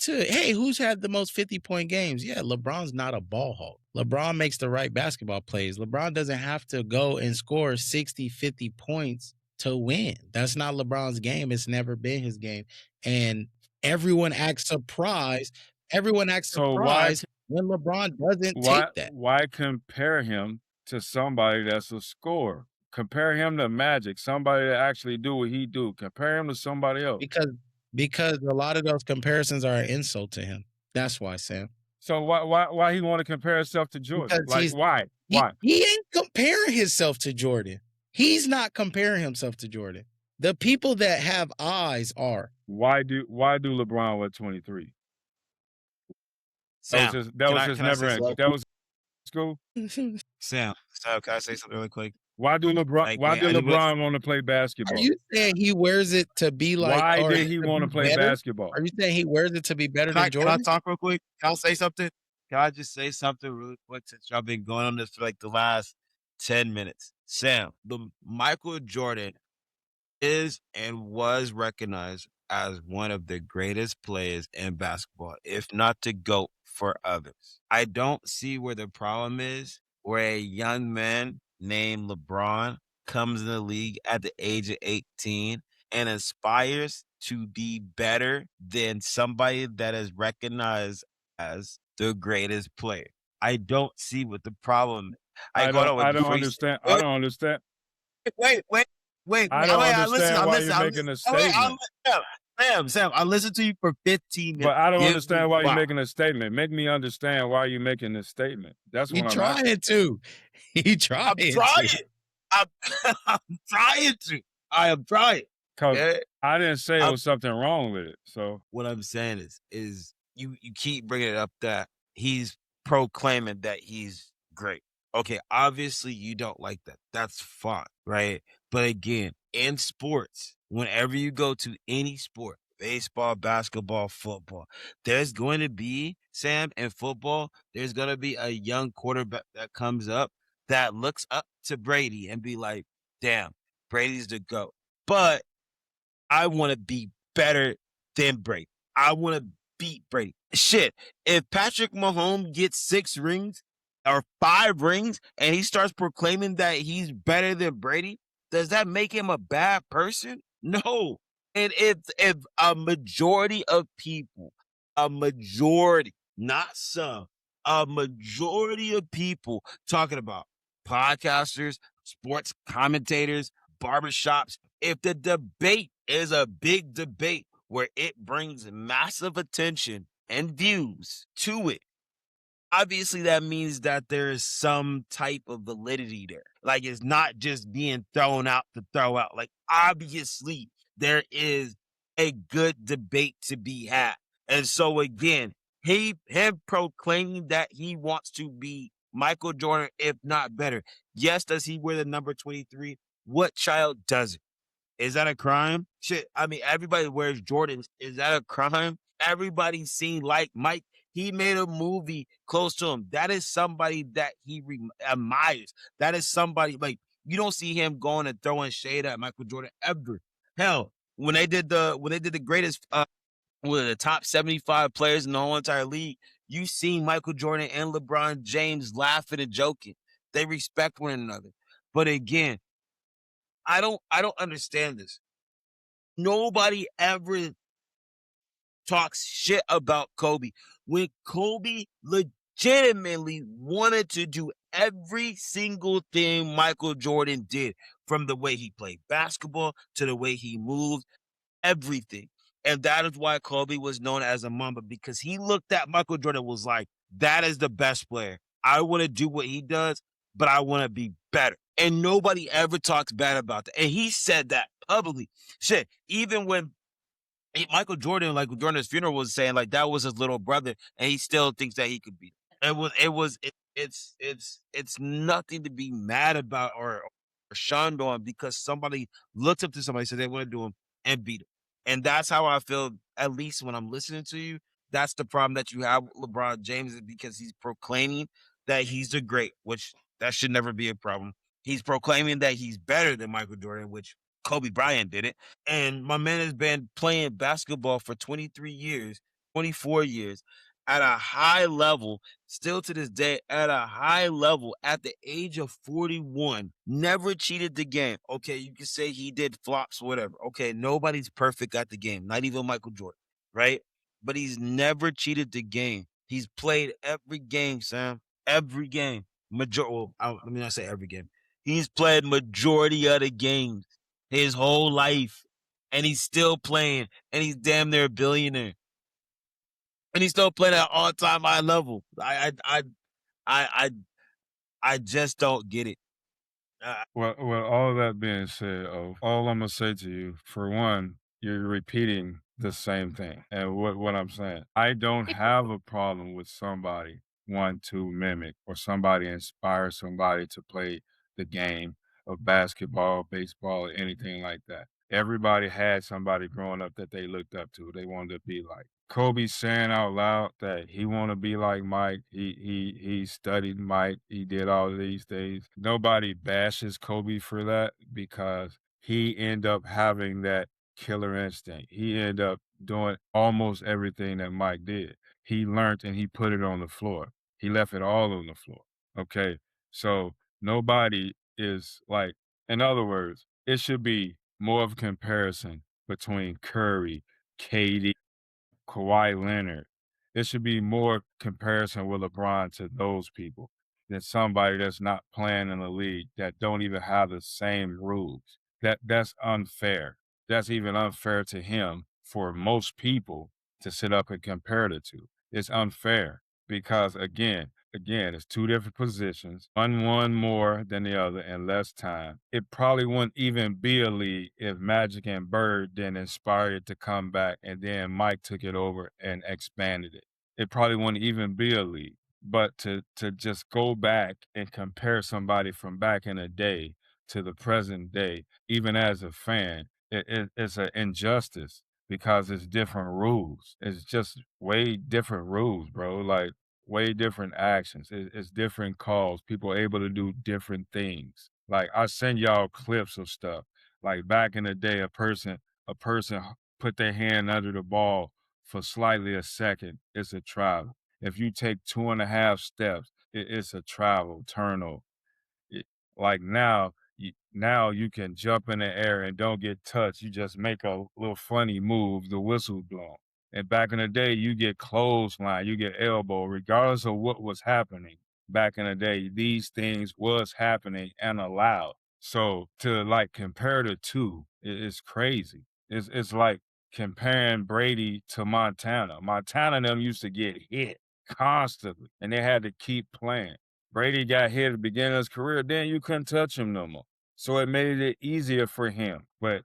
hey, who's had the most 50-point games? Yeah, LeBron's not a ball hog. LeBron makes the right basketball plays. LeBron doesn't have to go and score 60, 50 points to win. That's not LeBron's game. It's never been his game. And everyone acts surprised. Everyone acts surprised when LeBron doesn't take that. Why compare him to somebody that's a scorer? Compare him to Magic, somebody that actually do what he do. Compare him to somebody else. Because a lot of those comparisons are an insult to him. That's why, Sam. So why he want to compare himself to Jordan? Because why? He ain't comparing himself to Jordan. He's not comparing himself to Jordan. The people that have eyes are. Why do LeBron wear 23? Sam, that was just never ending. That was school. Sam, can I say something really quick? Why do LeBron want to play basketball? Are you saying he wears it to be like? Why did he want to play basketball? Are you saying he wears it to be better than Jordan? Can I talk real quick? Can I say something? Can I just say something really quick since y'all been going on this for like the last 10 minutes? Sam, the Michael Jordan is and was recognized as one of the greatest players in basketball, if not the GOAT for others. I don't see where the problem is where a young man named LeBron comes in the league at the age of 18 and aspires to be better than somebody that is recognized as the greatest player. I don't see what the problem. I Hold don't on, wait, I don't before you say, understand. I wait, don't understand. wait, wait, wait, I wait, don't wait, I listen, understand I why listen, you're I making listen, a wait, statement. Sam, I listened to you for 15 But minutes. I don't Give me understand why you're why. making a statement. Make me understand why you're making this statement. That's He what I'm asking. trying to. He I'm trying trying. to. I'm, I'm trying to. I am trying. Because Okay? I didn't say it I'm was something wrong with it. So what I'm saying is you keep bringing it up that he's proclaiming that he's great. Okay, obviously you don't like that. That's fine, right? But again, in sports, whenever you go to any sport, baseball, basketball, football, there's going to be, Sam, in football, there's going to be a young quarterback that comes up that looks up to Brady and be like, damn, Brady's the GOAT. But I want to be better than Brady. I want to beat Brady. Shit, if Patrick Mahomes gets 6 rings or 5 rings and he starts proclaiming that he's better than Brady, does that make him a bad person? No. And if a majority of people, a majority, not some, a majority of people talking about podcasters, sports commentators, barbershops, if the debate is a big debate where it brings massive attention and views to it, obviously that means that there is some type of validity there. Like it's not just being thrown out to throw out. Like obviously there is a good debate to be had. And so again, him proclaiming that he wants to be Michael Jordan, if not better. Yes, does he wear the number 23? What child doesn't? Is that a crime? Shit, I mean, everybody wears Jordans. Is that a crime? Everybody's seen like Mike. He made a movie close to him. That is somebody that he admires. That is somebody like you don't see him going and throwing shade at Michael Jordan ever. Hell, when they did the greatest one of the top 75 players in the whole entire league, you seen Michael Jordan and LeBron James laughing and joking. They respect one another. But again, I don't understand this. Nobody ever talks shit about Kobe. When Kobe legitimately wanted to do every single thing Michael Jordan did, from the way he played basketball to the way he moved, everything. And that is why Kobe was known as a Mamba, because he looked at Michael Jordan was like, that is the best player. I want to do what he does, but I want to be better. And nobody ever talks bad about that. And he said that publicly. Shit, even when Michael Jordan, like during his funeral, was saying like that was his little brother, and he still thinks that he could beat him. It's nothing to be mad about or shunned on because somebody looks up to somebody, said they want to do him and beat him. And that's how I feel, at least when I'm listening to you. That's the problem that you have with LeBron James, is because he's proclaiming that he's the great, which that should never be a problem. He's proclaiming that he's better than Michael Jordan, which Kobe Bryant did it. And my man has been playing basketball for 23 years, 24 years at a high level, still to this day at a high level at the age of 41, never cheated the game. Okay, you can say he did flops, whatever. Okay, nobody's perfect at the game, not even Michael Jordan, right? But he's never cheated the game. He's played every game, Sam. Every game. Let me not say every game. He's played majority of the games his whole life, and he's still playing, and he's damn near a billionaire, and he's still playing at all time high level. I I just don't get it. well, all that being said, all I'm gonna say to you, for one, you're repeating the same thing. And what I'm saying, I don't have a problem with somebody want to mimic or somebody inspire somebody to play the game of basketball, baseball, or anything like that. Everybody had somebody growing up that they looked up to, they wanted to be like. Kobe saying out loud that he want to be like Mike. He studied Mike. He did all of these things. Nobody bashes Kobe for that because he ended up having that killer instinct. He ended up doing almost everything that Mike did. He learned and he put it on the floor. He left it all on the floor. Okay. So nobody is like In other words, it should be more of a comparison between Curry, KD, Kawhi Leonard. It should be more comparison with LeBron to those people than somebody that's not playing in the league that don't even have the same rules. That's unfair. That's even unfair to him for most people to sit up and compare the two. It's unfair because again, it's two different positions. One more than the other in less time. It probably wouldn't even be a league if Magic and Bird didn't inspire it to come back and then Mike took it over and expanded it. It probably wouldn't even be a league. But to just go back and compare somebody from back in the day to the present day, even as a fan, it's an injustice because it's different rules. It's just way different rules, bro. Like way different actions. It's different calls. People are able to do different things. Like I send y'all clips of stuff. Like back in the day, a person put their hand under the ball for slightly a second. It's a travel. If you take 2.5 steps, it's a travel turnover. It, like now you can jump in the air and don't get touched. You just make a little funny move, the whistle blown. And back in the day, you get clothesline, you get elbow, regardless of what was happening. Back in the day, these things was happening and allowed. So to like compare the two is crazy. It's like comparing Brady to Montana. Montana and them used to get hit constantly, and they had to keep playing. Brady got hit at the beginning of his career, then you couldn't touch him no more. So it made it easier for him. But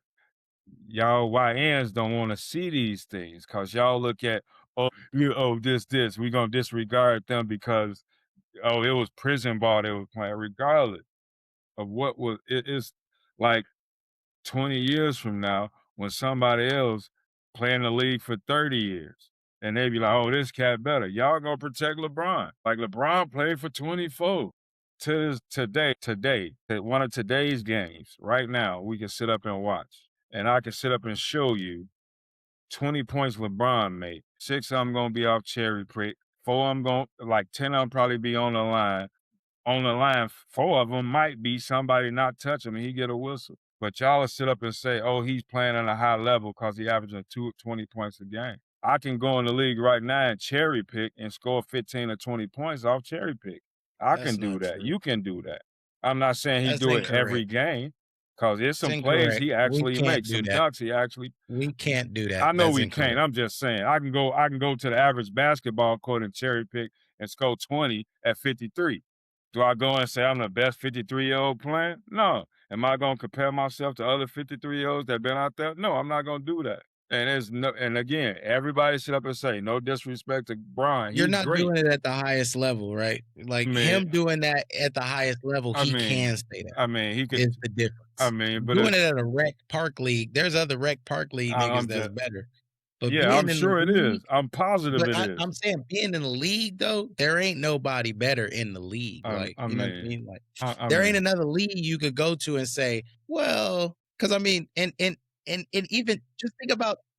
y'all YNs don't want to see these things because y'all look at, this. We're going to disregard them because, it was prison ball they were playing, regardless of what was, it is like 20 years from now when somebody else play in the league for 30 years. And they be like, oh, this cat better. Y'all gonna protect LeBron. Like LeBron played for 24. Today, at one of today's games, right now, we can sit up and watch. And I can sit up and show you 20 points LeBron made. 6 of them gonna be off cherry pick. 4 of them like 10 of them probably be on the line. On the line, 4 of them might be somebody not touch him and he get a whistle. But y'all will sit up and say, oh, he's playing at a high level because he averaging 20 points a game. I can go in the league right now and cherry pick and score 15 or 20 points off cherry pick. I That's can do not that. true. You can do that. I'm not saying he That's do it every incorrect. game because there's It's some plays incorrect. he We actually can't makes, do some that. dunks he actually. We can't do that. I know That's we can't. incorrect. I'm just saying I can go to the average basketball court and cherry pick and score 20 at 53. Do I go and say I'm the best 53-year-old playing? No. Am I going to compare myself to other 53-year-olds that been out there? No, I'm not going to do that. And again, everybody sit up and say, no disrespect to Brian. You're He's not great. doing it at the highest level, right? Like Man, him doing that at the highest level, I he mean, can say that. I mean, he could. Is the I difference. mean, but Doing it at a rec park league, there's other rec park league niggas I'm that's just. better. But Yeah, I'm being in the sure it is. league, I'm positive it is. I'm saying being in the league though, there ain't nobody better in the league. Like, I you know what I mean, mean? Like I there ain't mean, another league you could go to and say, well, because I mean, and even just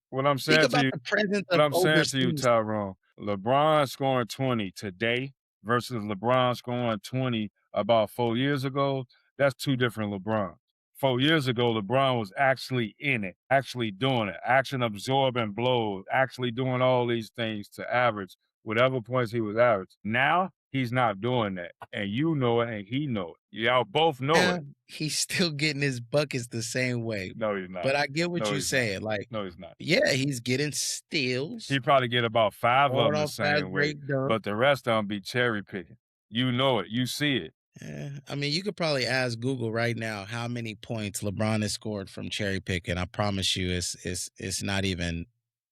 what I'm think saying to about you. the presence What of I'm saying to you, overseas. Tyrone, LeBron scoring 20 today versus LeBron scoring 20 about 4 years ago, that's two different LeBrons. 4 years ago, LeBron was actually in it, actually doing it, action absorbing blows, actually doing all these things to average whatever points he was average. Now, he's not doing that. And you know it and he know it. Y'all both know Yeah, it. he's still getting his buckets the same way. No, he's not. But I get what No, you're he's not. saying. Like, No, he's not. yeah, he's getting steals, He probably get about 5 of hard them the off fast same way, break dunk. but the rest of them be cherry picking. You know it. You see it. Yeah, I mean, you could probably ask Google right now how many points LeBron has scored from cherry picking. I promise you, it's not even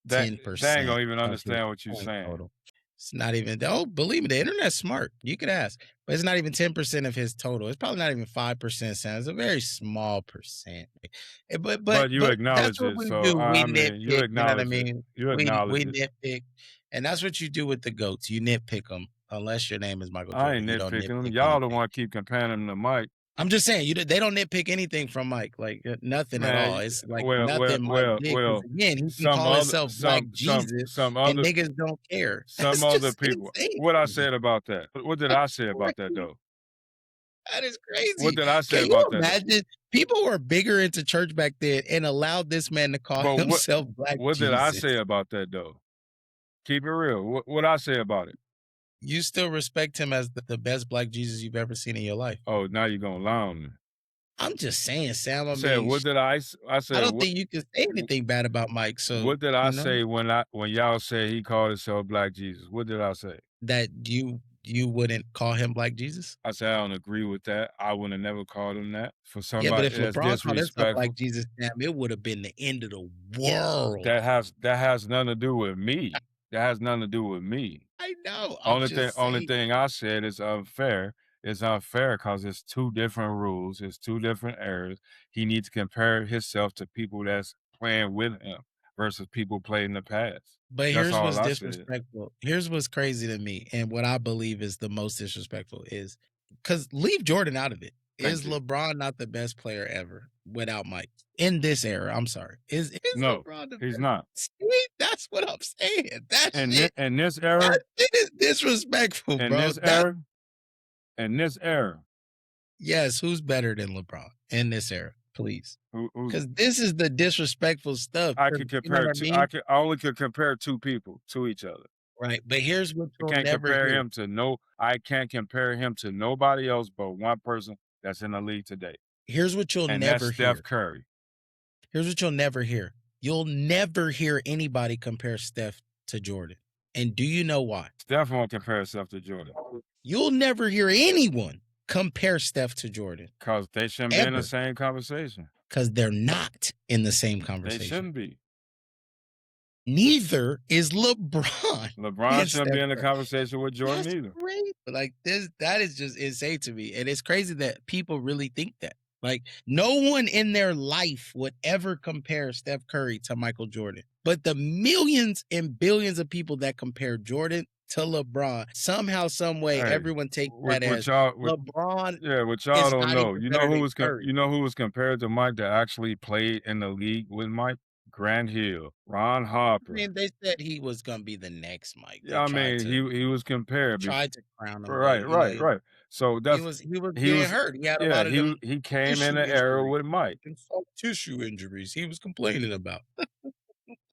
They ain't 10% gonna even of his understand what you're point saying. total. It's not even. Oh, believe me, the internet's smart. You could ask, but it's not even 10% of his total. It's probably not even 5%. Sam. It's a very small percent. But you But that's acknowledge what it, we so do. We I mean, you nitpick. You know what I acknowledge it. mean? You We acknowledge it. nitpick, and that's what you do with the goats. You nitpick them, unless your name is Michael I ain't Jordan. You don't nitpicking them. nitpick Y'all the anything. one keep comparing them to Mike. I'm just saying, they don't nitpick anything from Mike, like nothing at all. Man, It's like well, well, nothing Mike well, did. Because well, again, he can some call other himself Black Jesus, some and other niggas don't care. some That's other just people. insane What to I me. said about that? What did I say about that Crazy. though? That is crazy. What did I say Can about you that? imagine? People were bigger into church back then and allowed this man to call But himself Black what did I say Jesus. about that though? Keep it real. What I say about it? You still respect him as the best Black Jesus you've ever seen in your life. Oh, now you're gonna lie on me. I'm just saying, Sam. I said, what did I said? I don't think you can say anything bad about Mike. So What did I you know, say when y'all said he called himself Black Jesus? What did I say? that you wouldn't call him Black Jesus? I said I don't agree with that. I would have never called him that. For Yeah, but somebody if that's LeBron called himself disrespectful, Black Jesus, Sam, it would have been the end of the world. that has nothing to do with me. That has nothing to do with me. I know. Only thing I said is unfair. It's unfair because it's two different rules. It's two different eras. He needs to compare himself to people that's playing with him versus people playing in the past. But That's here's all what's I said. disrespectful. Here's what's crazy to me, and what I believe is the most disrespectful is because leave Jordan out of it. Is LeBron not the best player ever without Mike in this era? I'm sorry. Is No, LeBron the he's best? not. See, that's what I'm saying. In this era, That shit is disrespectful, in bro. this era, Yes, who's better than LeBron in this era, please? who Because this is the disrespectful stuff. I 'cause could you know compare what I to, mean? I only could compare two people to each other. Right. But here's what I you'll can't never compare hear. him to I can't compare him to nobody else but one person that's in the league today. Here's what you'll And never that's hear. Steph Curry. Here's what you'll never hear. You'll never hear anybody compare Steph to Jordan. And do you know why? Steph won't compare himself to Jordan. You'll never hear anyone compare Steph to Jordan. Because they shouldn't be in the same conversation. Because they're not in the same They conversation. shouldn't be. Neither is LeBron. LeBron shouldn't be in the conversation with Jordan That's either. great. Like that is just insane to me. And it's crazy that people really think that. Like no one in their life would ever compare Steph Curry to Michael Jordan. But the millions and billions of people that compare Jordan to LeBron, somehow, some way, everyone takes that as LeBron. Yeah, which y'all don't know. You know Curry. who was compared to Mike that actually played in the league with Mike? Grant Hill, Ron Harper. I mean, they said he was gonna be the next Mike. Yeah, I mean, he was compared. Tried to crown him. Right. So that's he was getting hurt. He had a lot of them. He came in the era with Mike. And soft tissue injuries he was complaining about.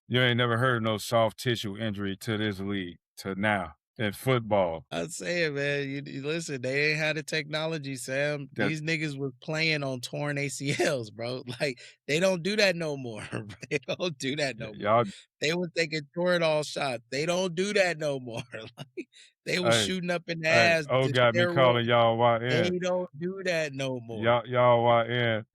You ain't never heard no soft tissue injury to this league to now in football. I'm saying, man, you listen, they ain't had the technology, Sam. These niggas was playing on torn ACLs, bro. Like, they don't do that no more. They don't do that no more. They was taking Toradol shots. They don't do that no more. Like, they was shooting up in the ass. Oh, got me calling y'all YN. They don't do that no more. Y'all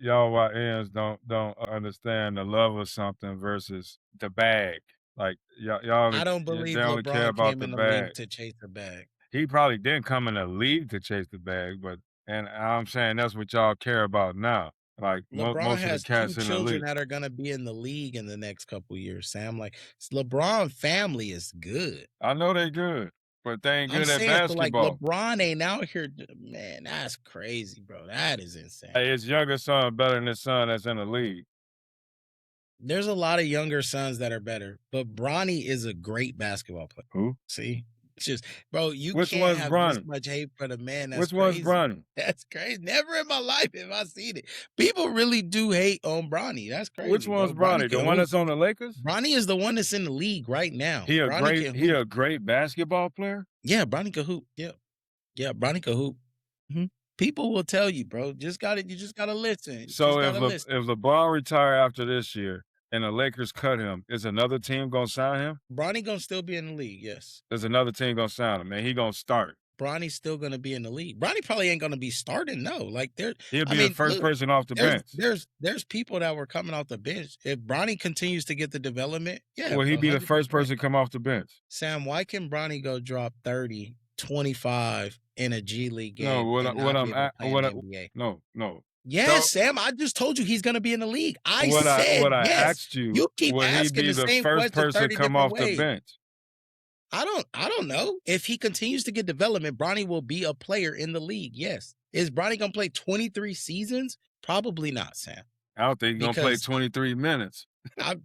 YNs don't understand the love of something versus the bag. Like y'all, I don't believe they only care LeBron about came the in the bag league to chase the bag. He probably didn't come in the league to chase the bag, and I'm saying that's what y'all care about now. Like LeBron most has of the cats two in the children league that are gonna be in the league in the next couple years, Sam. Like LeBron family is good. I know they good, but they ain't good at saying, basketball. So like LeBron ain't out here, man. That's crazy, bro. That is insane. Hey, his younger son better than his son that's in the league. There's a lot of younger sons that are better, but Bronny is a great basketball player. Who? See? It's just, bro, you Which can't one's have Bronny? this much hate for the man. That's Which crazy. one's Bronny? That's crazy. Never in my life have I seen it. People really do hate on Bronny. That's crazy. Which one's bro. Bronny? The one that's on the Lakers? Bronny is the one that's in the league right now. He a great basketball player? Yeah, Bronny can hoop. Yeah. Yeah, Bronny can hoop. People will tell you, bro. You just gotta listen. So if LeBron retire after this year and the Lakers cut him, is another team gonna sign him? Bronny gonna still be in the league, yes. There's another team gonna sign him, man. He gonna start. Bronny's still gonna be in the league. Bronny probably ain't gonna be starting, no. Like he'll be the first person off the bench. There's people that were coming off the bench. If Bronny continues to get the development, yeah. Will he be the first person to come off the bench? Sam, why can Bronny go drop 30, 25 in a G League game? No. Yes, Sam. I just told you he's gonna be in the league. I asked you. You keep will asking he be the same first question person 30 come different off ways. the bench? I don't know. If he continues to get development, Bronny will be a player in the league. Yes. Is Bronny gonna play 23 seasons? Probably not, Sam. I don't think he's gonna play 23 minutes. I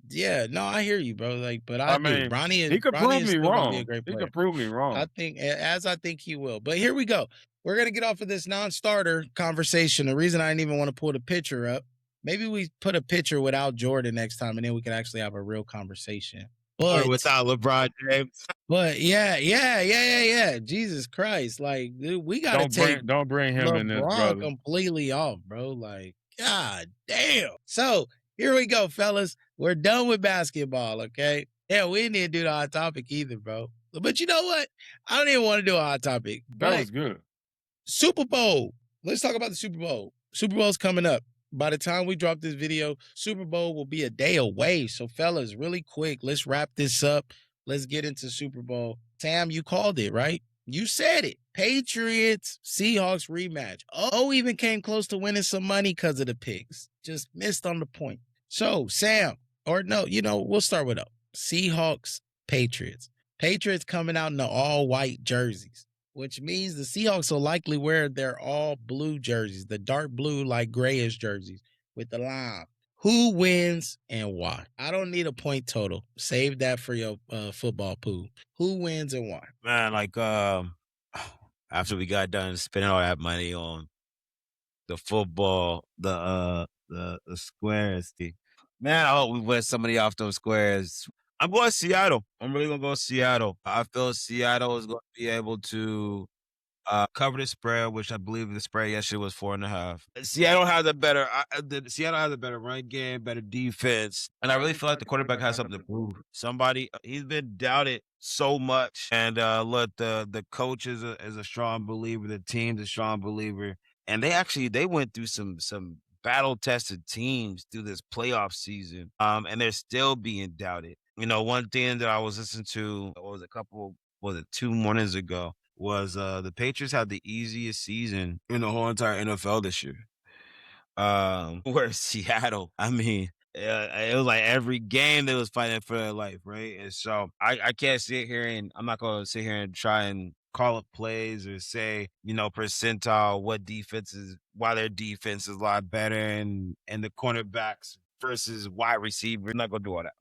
hear you, bro. Like, but I mean, Bronny is. He could prove me wrong. Be a great player. He could prove me wrong. I think he will. But here we go. we're going to get off of this non-starter conversation. The reason I didn't even want to pull the picture up, maybe we put a picture without Jordan next time, and then we can actually have a real conversation. Or without LeBron James. But yeah. Jesus Christ. Like, dude, we got to take don't bring him in this, LeBron brother. completely off, bro. Like, God damn. So here we go, fellas. We're done with basketball, okay? Yeah, we didn't even do the hot topic either, bro. But you know what? I don't even want to do a hot topic. That was good. Super Bowl. Let's talk about the Super Bowl. Super Bowl's coming up. By the time we drop this video, Super Bowl will be a day away. So, fellas, really quick, let's wrap this up. Let's get into Super Bowl. Sam, you called it, right? You said it. Patriots, Seahawks rematch. Oh, even came close to winning some money because of the picks. Just missed on the point. So, Sam, or no, we'll start with Seahawks, Patriots. Patriots coming out in the all-white jerseys, which means the Seahawks will likely wear their all blue jerseys, the dark blue, like grayish jerseys with the lime. Who wins and why? I don't need a point total. Save that for your football pool. Who wins and why? Man, like, after we got done spending all that money on the football, the squares, man, I hope we win somebody off those squares. I'm going Seattle. I'm really going to go Seattle. I feel Seattle is going to be able to cover the spread, which I believe the spread yesterday was 4.5. Seattle has a better run game, better defense, and I really feel like the quarterback has something to prove. He's been doubted so much, and look, the coach is a strong believer, the team's a strong believer, and they went through some battle-tested teams through this playoff season, and they're still being doubted. One thing that I was listening to was it 2 mornings ago, was the Patriots had the easiest season in the whole entire NFL this year. Whereas Seattle, I mean, it was like every game they was fighting for their life, right? And so I can't sit here and I'm not going to sit here and try and call up plays or say, percentile why their defense is a lot better and the cornerbacks versus wide receiver. I'm not going to do all that.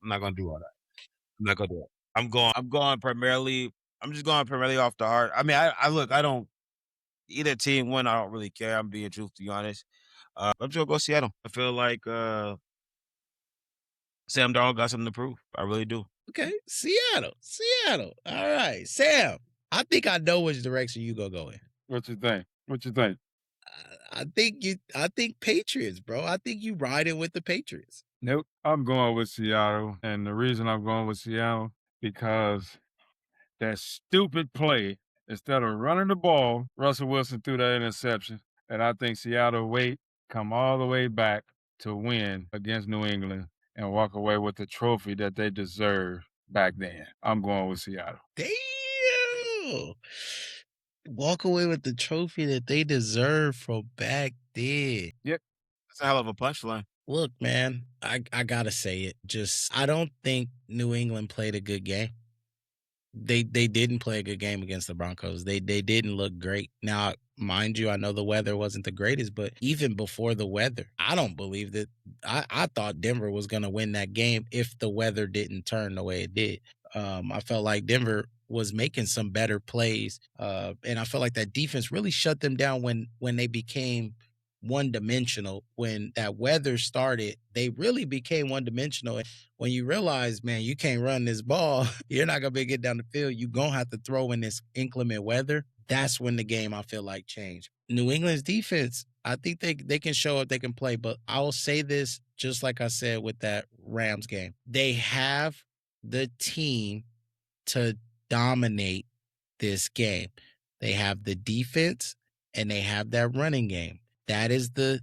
I'm just going primarily off the heart. I mean, I don't, either team win, I don't really care. I'm being truthfully honest. I'm just going to go Seattle. I feel like Sam Darnold got something to prove. I really do. Okay, Seattle. All right, Sam, I think I know which direction you gonna go in. What you think? I think Patriots, bro. I think you riding with the Patriots. Nope. I'm going with Seattle. And the reason I'm going with Seattle, because that stupid play, instead of running the ball, Russell Wilson threw that interception. And I think Seattle come all the way back to win against New England and walk away with the trophy that they deserve back then. I'm going with Seattle. Damn. Walk away with the trophy that they deserve from back then. Yep. That's a hell of a punchline. Look, man, I gotta say it. I don't think New England played a good game. They didn't play a good game against the Broncos. They didn't look great. Now, mind you, I know the weather wasn't the greatest, but even before the weather, I don't believe that. I thought Denver was going to win that game if the weather didn't turn the way it did. I felt like Denver was making some better plays, and I felt like that defense really shut them down when they became one-dimensional. When that weather started, they really became one-dimensional. And when you realize, man, you can't run this ball, you're not going to be able to get down the field, you're going to have to throw in this inclement weather. That's when the game, I feel like, changed. New England's defense, I think they can show up, they can play. But I will say this, just like I said with that Rams game. They have the team to dominate this game. They have the defense and they have that running game. That is the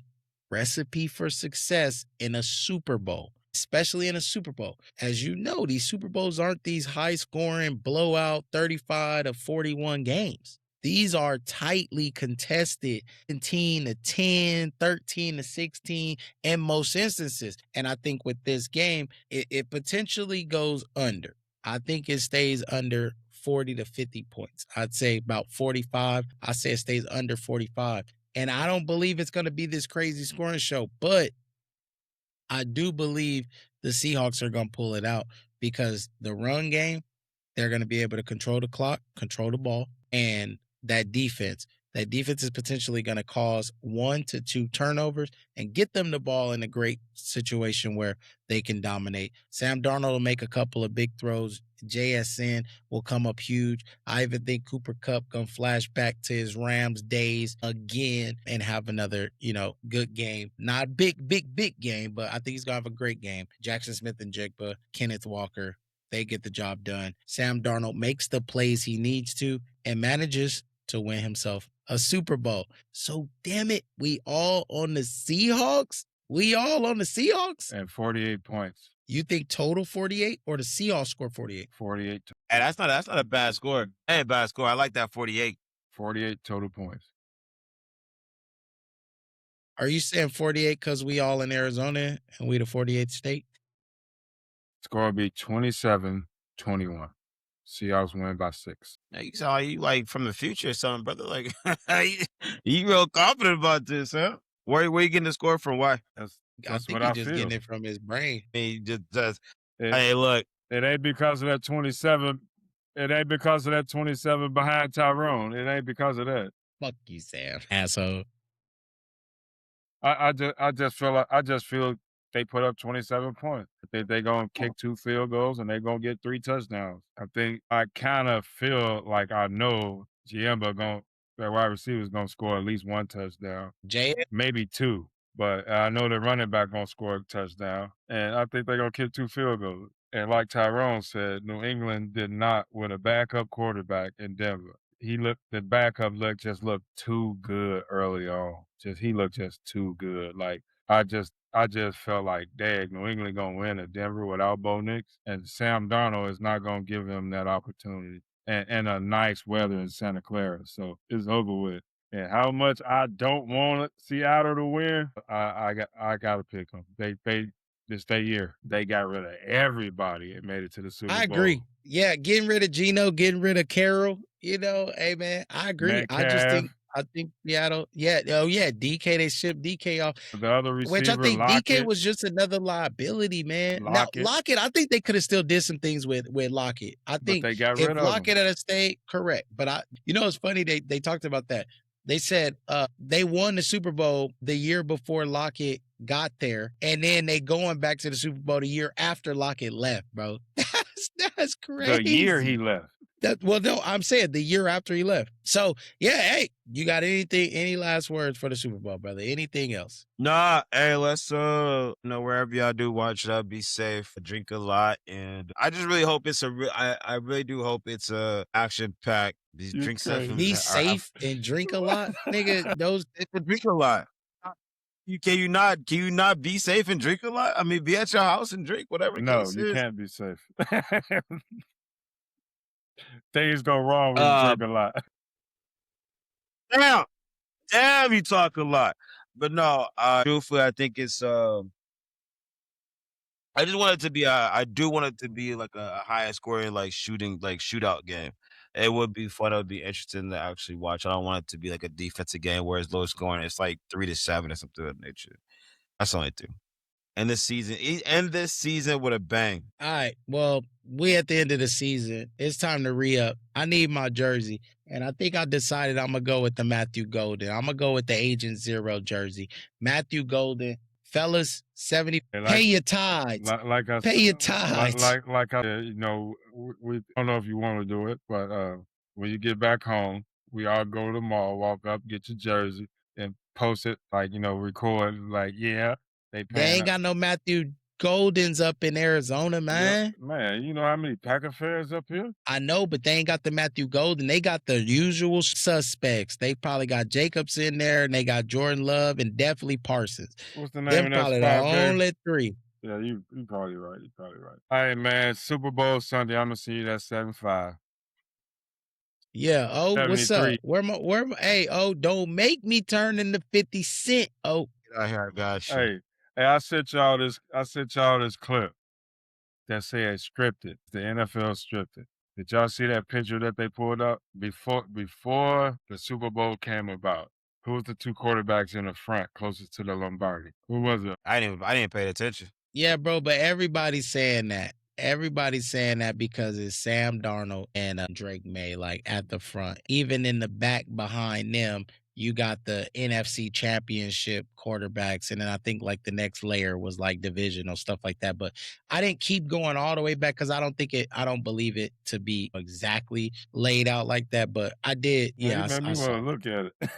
recipe for success in a Super Bowl, especially in a Super Bowl. As you know, these Super Bowls aren't these high-scoring, blowout 35-41 games. These are tightly contested, 17-10, 13-16 in most instances. And I think with this game, it potentially goes under. I think it stays under 40 to 50 points. I'd say about 45. I say it stays under 45. And I don't believe it's going to be this crazy scoring show, but I do believe the Seahawks are going to pull it out because the run game, they're going to be able to control the clock, control the ball, and that defense, That defense is potentially going to cause 1 to 2 turnovers and get them the ball in a great situation where they can dominate. Sam Darnold will make a couple of big throws. JSN will come up huge. I even think Cooper Kupp gonna flash back to his Rams days again and have another, good game. Not big game, but I think he's gonna have a great game. Jackson Smith and Jigba, Kenneth Walker, they get the job done. Sam Darnold makes the plays he needs to and manages to win himself a Super Bowl. So damn it, we all on the Seahawks? And 48 points. You think total 48 or the Seahawks score 48? 48. Hey, that's not a bad score. That ain't a bad score. I like that 48. 48 total points. Are you saying 48 because we all in Arizona and we the 48th state? Score will be 27-21. Seahawks win by 6. Hey, you sound like you like from the future or something, brother. Like you real confident about this, huh? Where you getting the score from? Why? I think he's just getting it from his brain. He just does. Hey, look. It ain't because of that 27. It ain't because of that 27 behind Tyrone. It ain't because of that. Fuck you, Sam. Asshole. I just feel they put up 27 points. I think they're gonna kick 2 field goals and they're gonna get 3 touchdowns. I kind of feel like I know Giamba their wide receiver is gonna score at least 1 touchdown. Maybe 2. But I know the running back gonna score a touchdown. And I think they're gonna kick 2 field goals. And like Tyrone said, New England did not with a backup quarterback in Denver. The backup just looked too good early on. He looked just too good. Like I just felt like, dang, New England gonna win at Denver without Bo Nix, and Sam Darnold is not gonna give him that opportunity. And a nice weather in Santa Clara, so it's over with. And how much I don't want Seattle to win, I gotta pick them. This year they got rid of everybody and made it to the Super Bowl. I agree. Yeah, getting rid of Geno, getting rid of Carroll. Hey man, I agree. Metcalf. I think Seattle. Yeah, DK. They shipped DK off. The other receiver, which I think Lockett. DK was just another liability, man. Lockett. Now Lockett, I think they could have still did some things with Lockett. I think they got if rid of Lockett him. had stayed, correct. But it's funny they talked about that. They said they won the Super Bowl the year before Lockett got there, and then they going back to the Super Bowl the year after Lockett left, bro. That's crazy. The year he left. No, I'm saying the year after he left. So, yeah, hey, you got any last words for the Super Bowl, brother? Anything else? Nah, hey, let's wherever y'all do watch it, be safe, drink a lot, and I just really hope I really do hope it's a action packed. Drink stuff. Be safe and drink a lot, nigga. Drink a lot. Can you not be safe and drink a lot? I mean, be at your house and drink whatever. No, you can't be safe. Things go wrong when you drink a lot. Damn, you talk a lot. But no, truthfully, I think it's I just want it to be I do want it to be like a higher scoring shootout game. It would be fun. It would be interesting to actually watch. I don't want it to be like a defensive game where it's low scoring. It's like 3-7 or something of that nature. That's the only thing. And this season with a bang. All right. Well, we at the end of the season. It's time to re-up. I need my jersey. And I think I decided I'm going to go with the Matthew Golden. I'm going to go with the Agent Zero jersey. Matthew Golden. Fellas, 70. Pay your tithes. Pay your tithes. Like I said, we don't know if you want to do it, but when you get back home, we all go to the mall, walk up, get your jersey, and post it, record, they ain't got no Matthew Goldens up in Arizona, man. Yeah, man, you know how many Packer fans up here? I know, but they ain't got the Matthew Golden. They got the usual suspects. They probably got Jacobs in there, and they got Jordan Love, and definitely Parsons. What's the name of that probably spot, the only 3. Yeah, you probably right. All right, man, Super Bowl Sunday. I'm going to see you at 7-5. Yeah. Oh, 73. what's up? Hey, don't make me turn into 50 Cent. Oh. Get out here, I got you. Hey, I sent y'all this clip that said scripted. The NFL scripted. Did y'all see that picture that they pulled up before the Super Bowl came about? Who was the 2 quarterbacks in the front closest to the Lombardi? Who was it? I didn't pay attention. Yeah, bro, but everybody's saying that. Everybody's saying that because it's Sam Darnold and Drake May, like at the front. Even in the back behind them, you got the NFC championship quarterbacks. And then I think like the next layer was like divisional stuff like that. But I didn't keep going all the way back because I don't believe it to be exactly laid out like that. But I did. Man, Yeah, you made I me saw. want to look at it.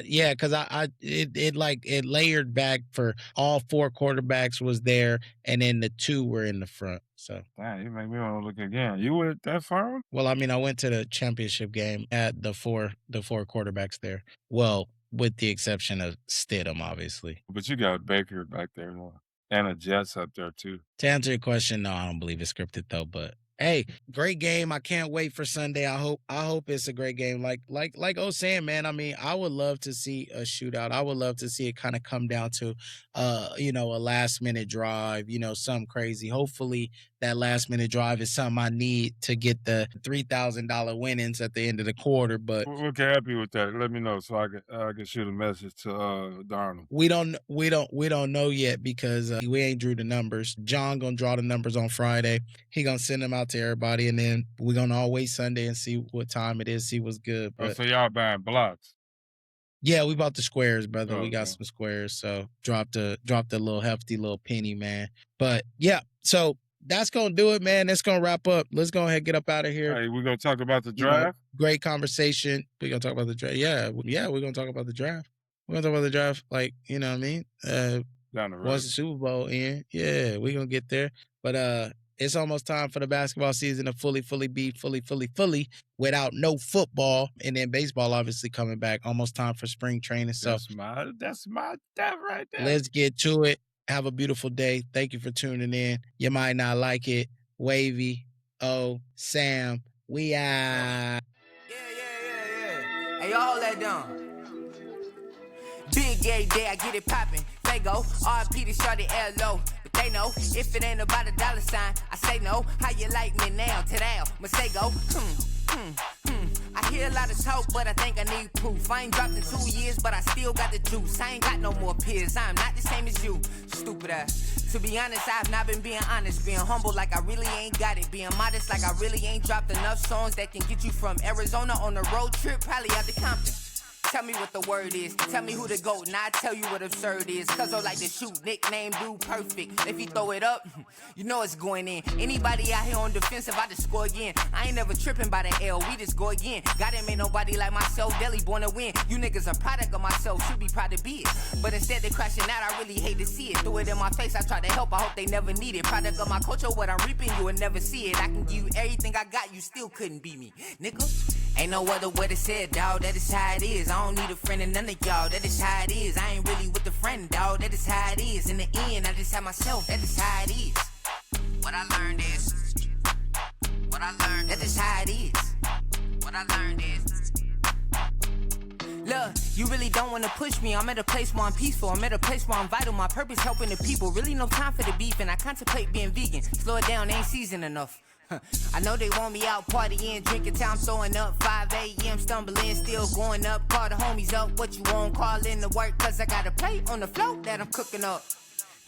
Yeah, because it layered back for all four quarterbacks was there, and then the two were in the front. So, Damn, you make me want to look again. You went that far? well, I mean, I went to the championship game at the four quarterbacks there. Well, with the exception of Stidham, obviously. But you got Baker back there now. And a Jets up there too. To answer your question, no, I don't believe it's scripted though. But hey, great game. I can't wait for Sunday. I hope it's a great game. Like O saying, man. I mean, I would love to see a shootout. I would love to see it kind of come down to a last minute drive, something crazy. Hopefully that last minute drive is something I need to get the $3,000 winnings at the end of the quarter. But We're happy with that. Let me know so I can shoot a message to Darnold. we don't know yet because we ain't drew the numbers. John gonna draw the numbers on Friday. He gonna send them out to everybody, and then we're gonna all wait Sunday and see what time it is, see what's good. But so y'all buying blocks? yeah, we bought the squares, brother. Oh, we got okay. some squares, so dropped a little hefty little penny, man. But yeah, so that's gonna do it, man. That's gonna wrap up. Let's go ahead and get up out of here. Hey, we're gonna talk about the draft. Great conversation. We're gonna talk about the draft. Yeah, we're gonna talk about the draft. We're gonna talk about the draft, like, you know what I mean? Down the road. Once the Super Bowl in, yeah, we're gonna get there. But it's almost time for the basketball season to fully be fully without no football, and then baseball obviously coming back. Almost time for spring training. So that's my stuff right there. let's get to it. Have a beautiful day. Thank you for tuning in. You might not like it. Wavy, Sam, we out. Yeah. Hey, y'all hold that down. Big gay day, I get it poppin'. Fago, RP to shorty L.O. But they know, if it ain't about $, I say no. How you like me now? Today, Masego. I hear a lot of talk, but I think I need proof. I ain't dropped in 2 years, but I still got the juice. I ain't got no more peers. I'm not the same as you. Stupid ass. To be honest, I've not been being honest. Being humble like I really ain't got it. Being modest like I really ain't dropped enough songs that can get you from Arizona on a road trip, probably out to Compton. Tell me what the word is. Tell me who the GOAT, and I tell you what absurd is. Cause I like to shoot, nickname dude perfect. If you throw it up, you know it's going in. Anybody out here on defensive, I just score again. I ain't never tripping by the L, we just go again. God ain't made nobody like myself, Deli born to win. You niggas a product of myself, should be proud to be it. But instead they crashing out, I really hate to see it. Threw it in my face, I try to help, I hope they never need it. Product of my culture, what I'm reaping, you will never see it. I can give you everything I got, you still couldn't beat me. Nigga, ain't no other way to say it, dawg, that is how it is. I don't need a friend and none of y'all, that is how it is. I ain't really with the friend, dawg, that is how it is. In the end, I just have myself, that is how it is. What I learned is, that is how it is. What I learned is, look, you really don't wanna push me. I'm at a place where I'm peaceful. I'm at a place where I'm vital. My purpose helping the people. Really no time for the beef, and I contemplate being vegan. Slow it down, ain't seasoned enough. I know they want me out partying, drinking till I'm throwing up. 5 a.m. stumbling, still going up. Call the homies up, what you want? Call in to work, cause I got a plate on the float that I'm cooking up.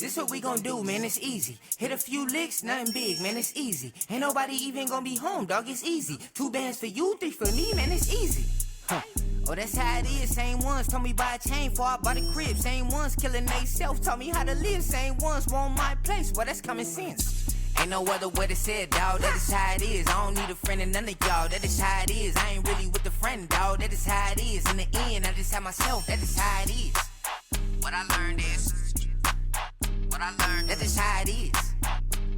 This what we gon' do, man, it's easy. Hit a few licks, nothing big, man, it's easy. Ain't nobody even gonna be home, dog, it's easy. 2 bands for you, 3 for me, man, it's easy. Oh, that's how it is. Same ones told me buy a chain before I bought a crib. Same ones killing they self, taught me how to live. Same ones want my place, well, that's common sense. Ain't no other way to say it, dawg, that is how it is. I don't need a friend and none of y'all, that is how it is. I ain't really with the friend, dawg, that is how it is. In the end, I just have myself, that is how it is. What I learned is, that is how it is.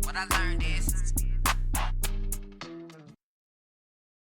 What I learned is,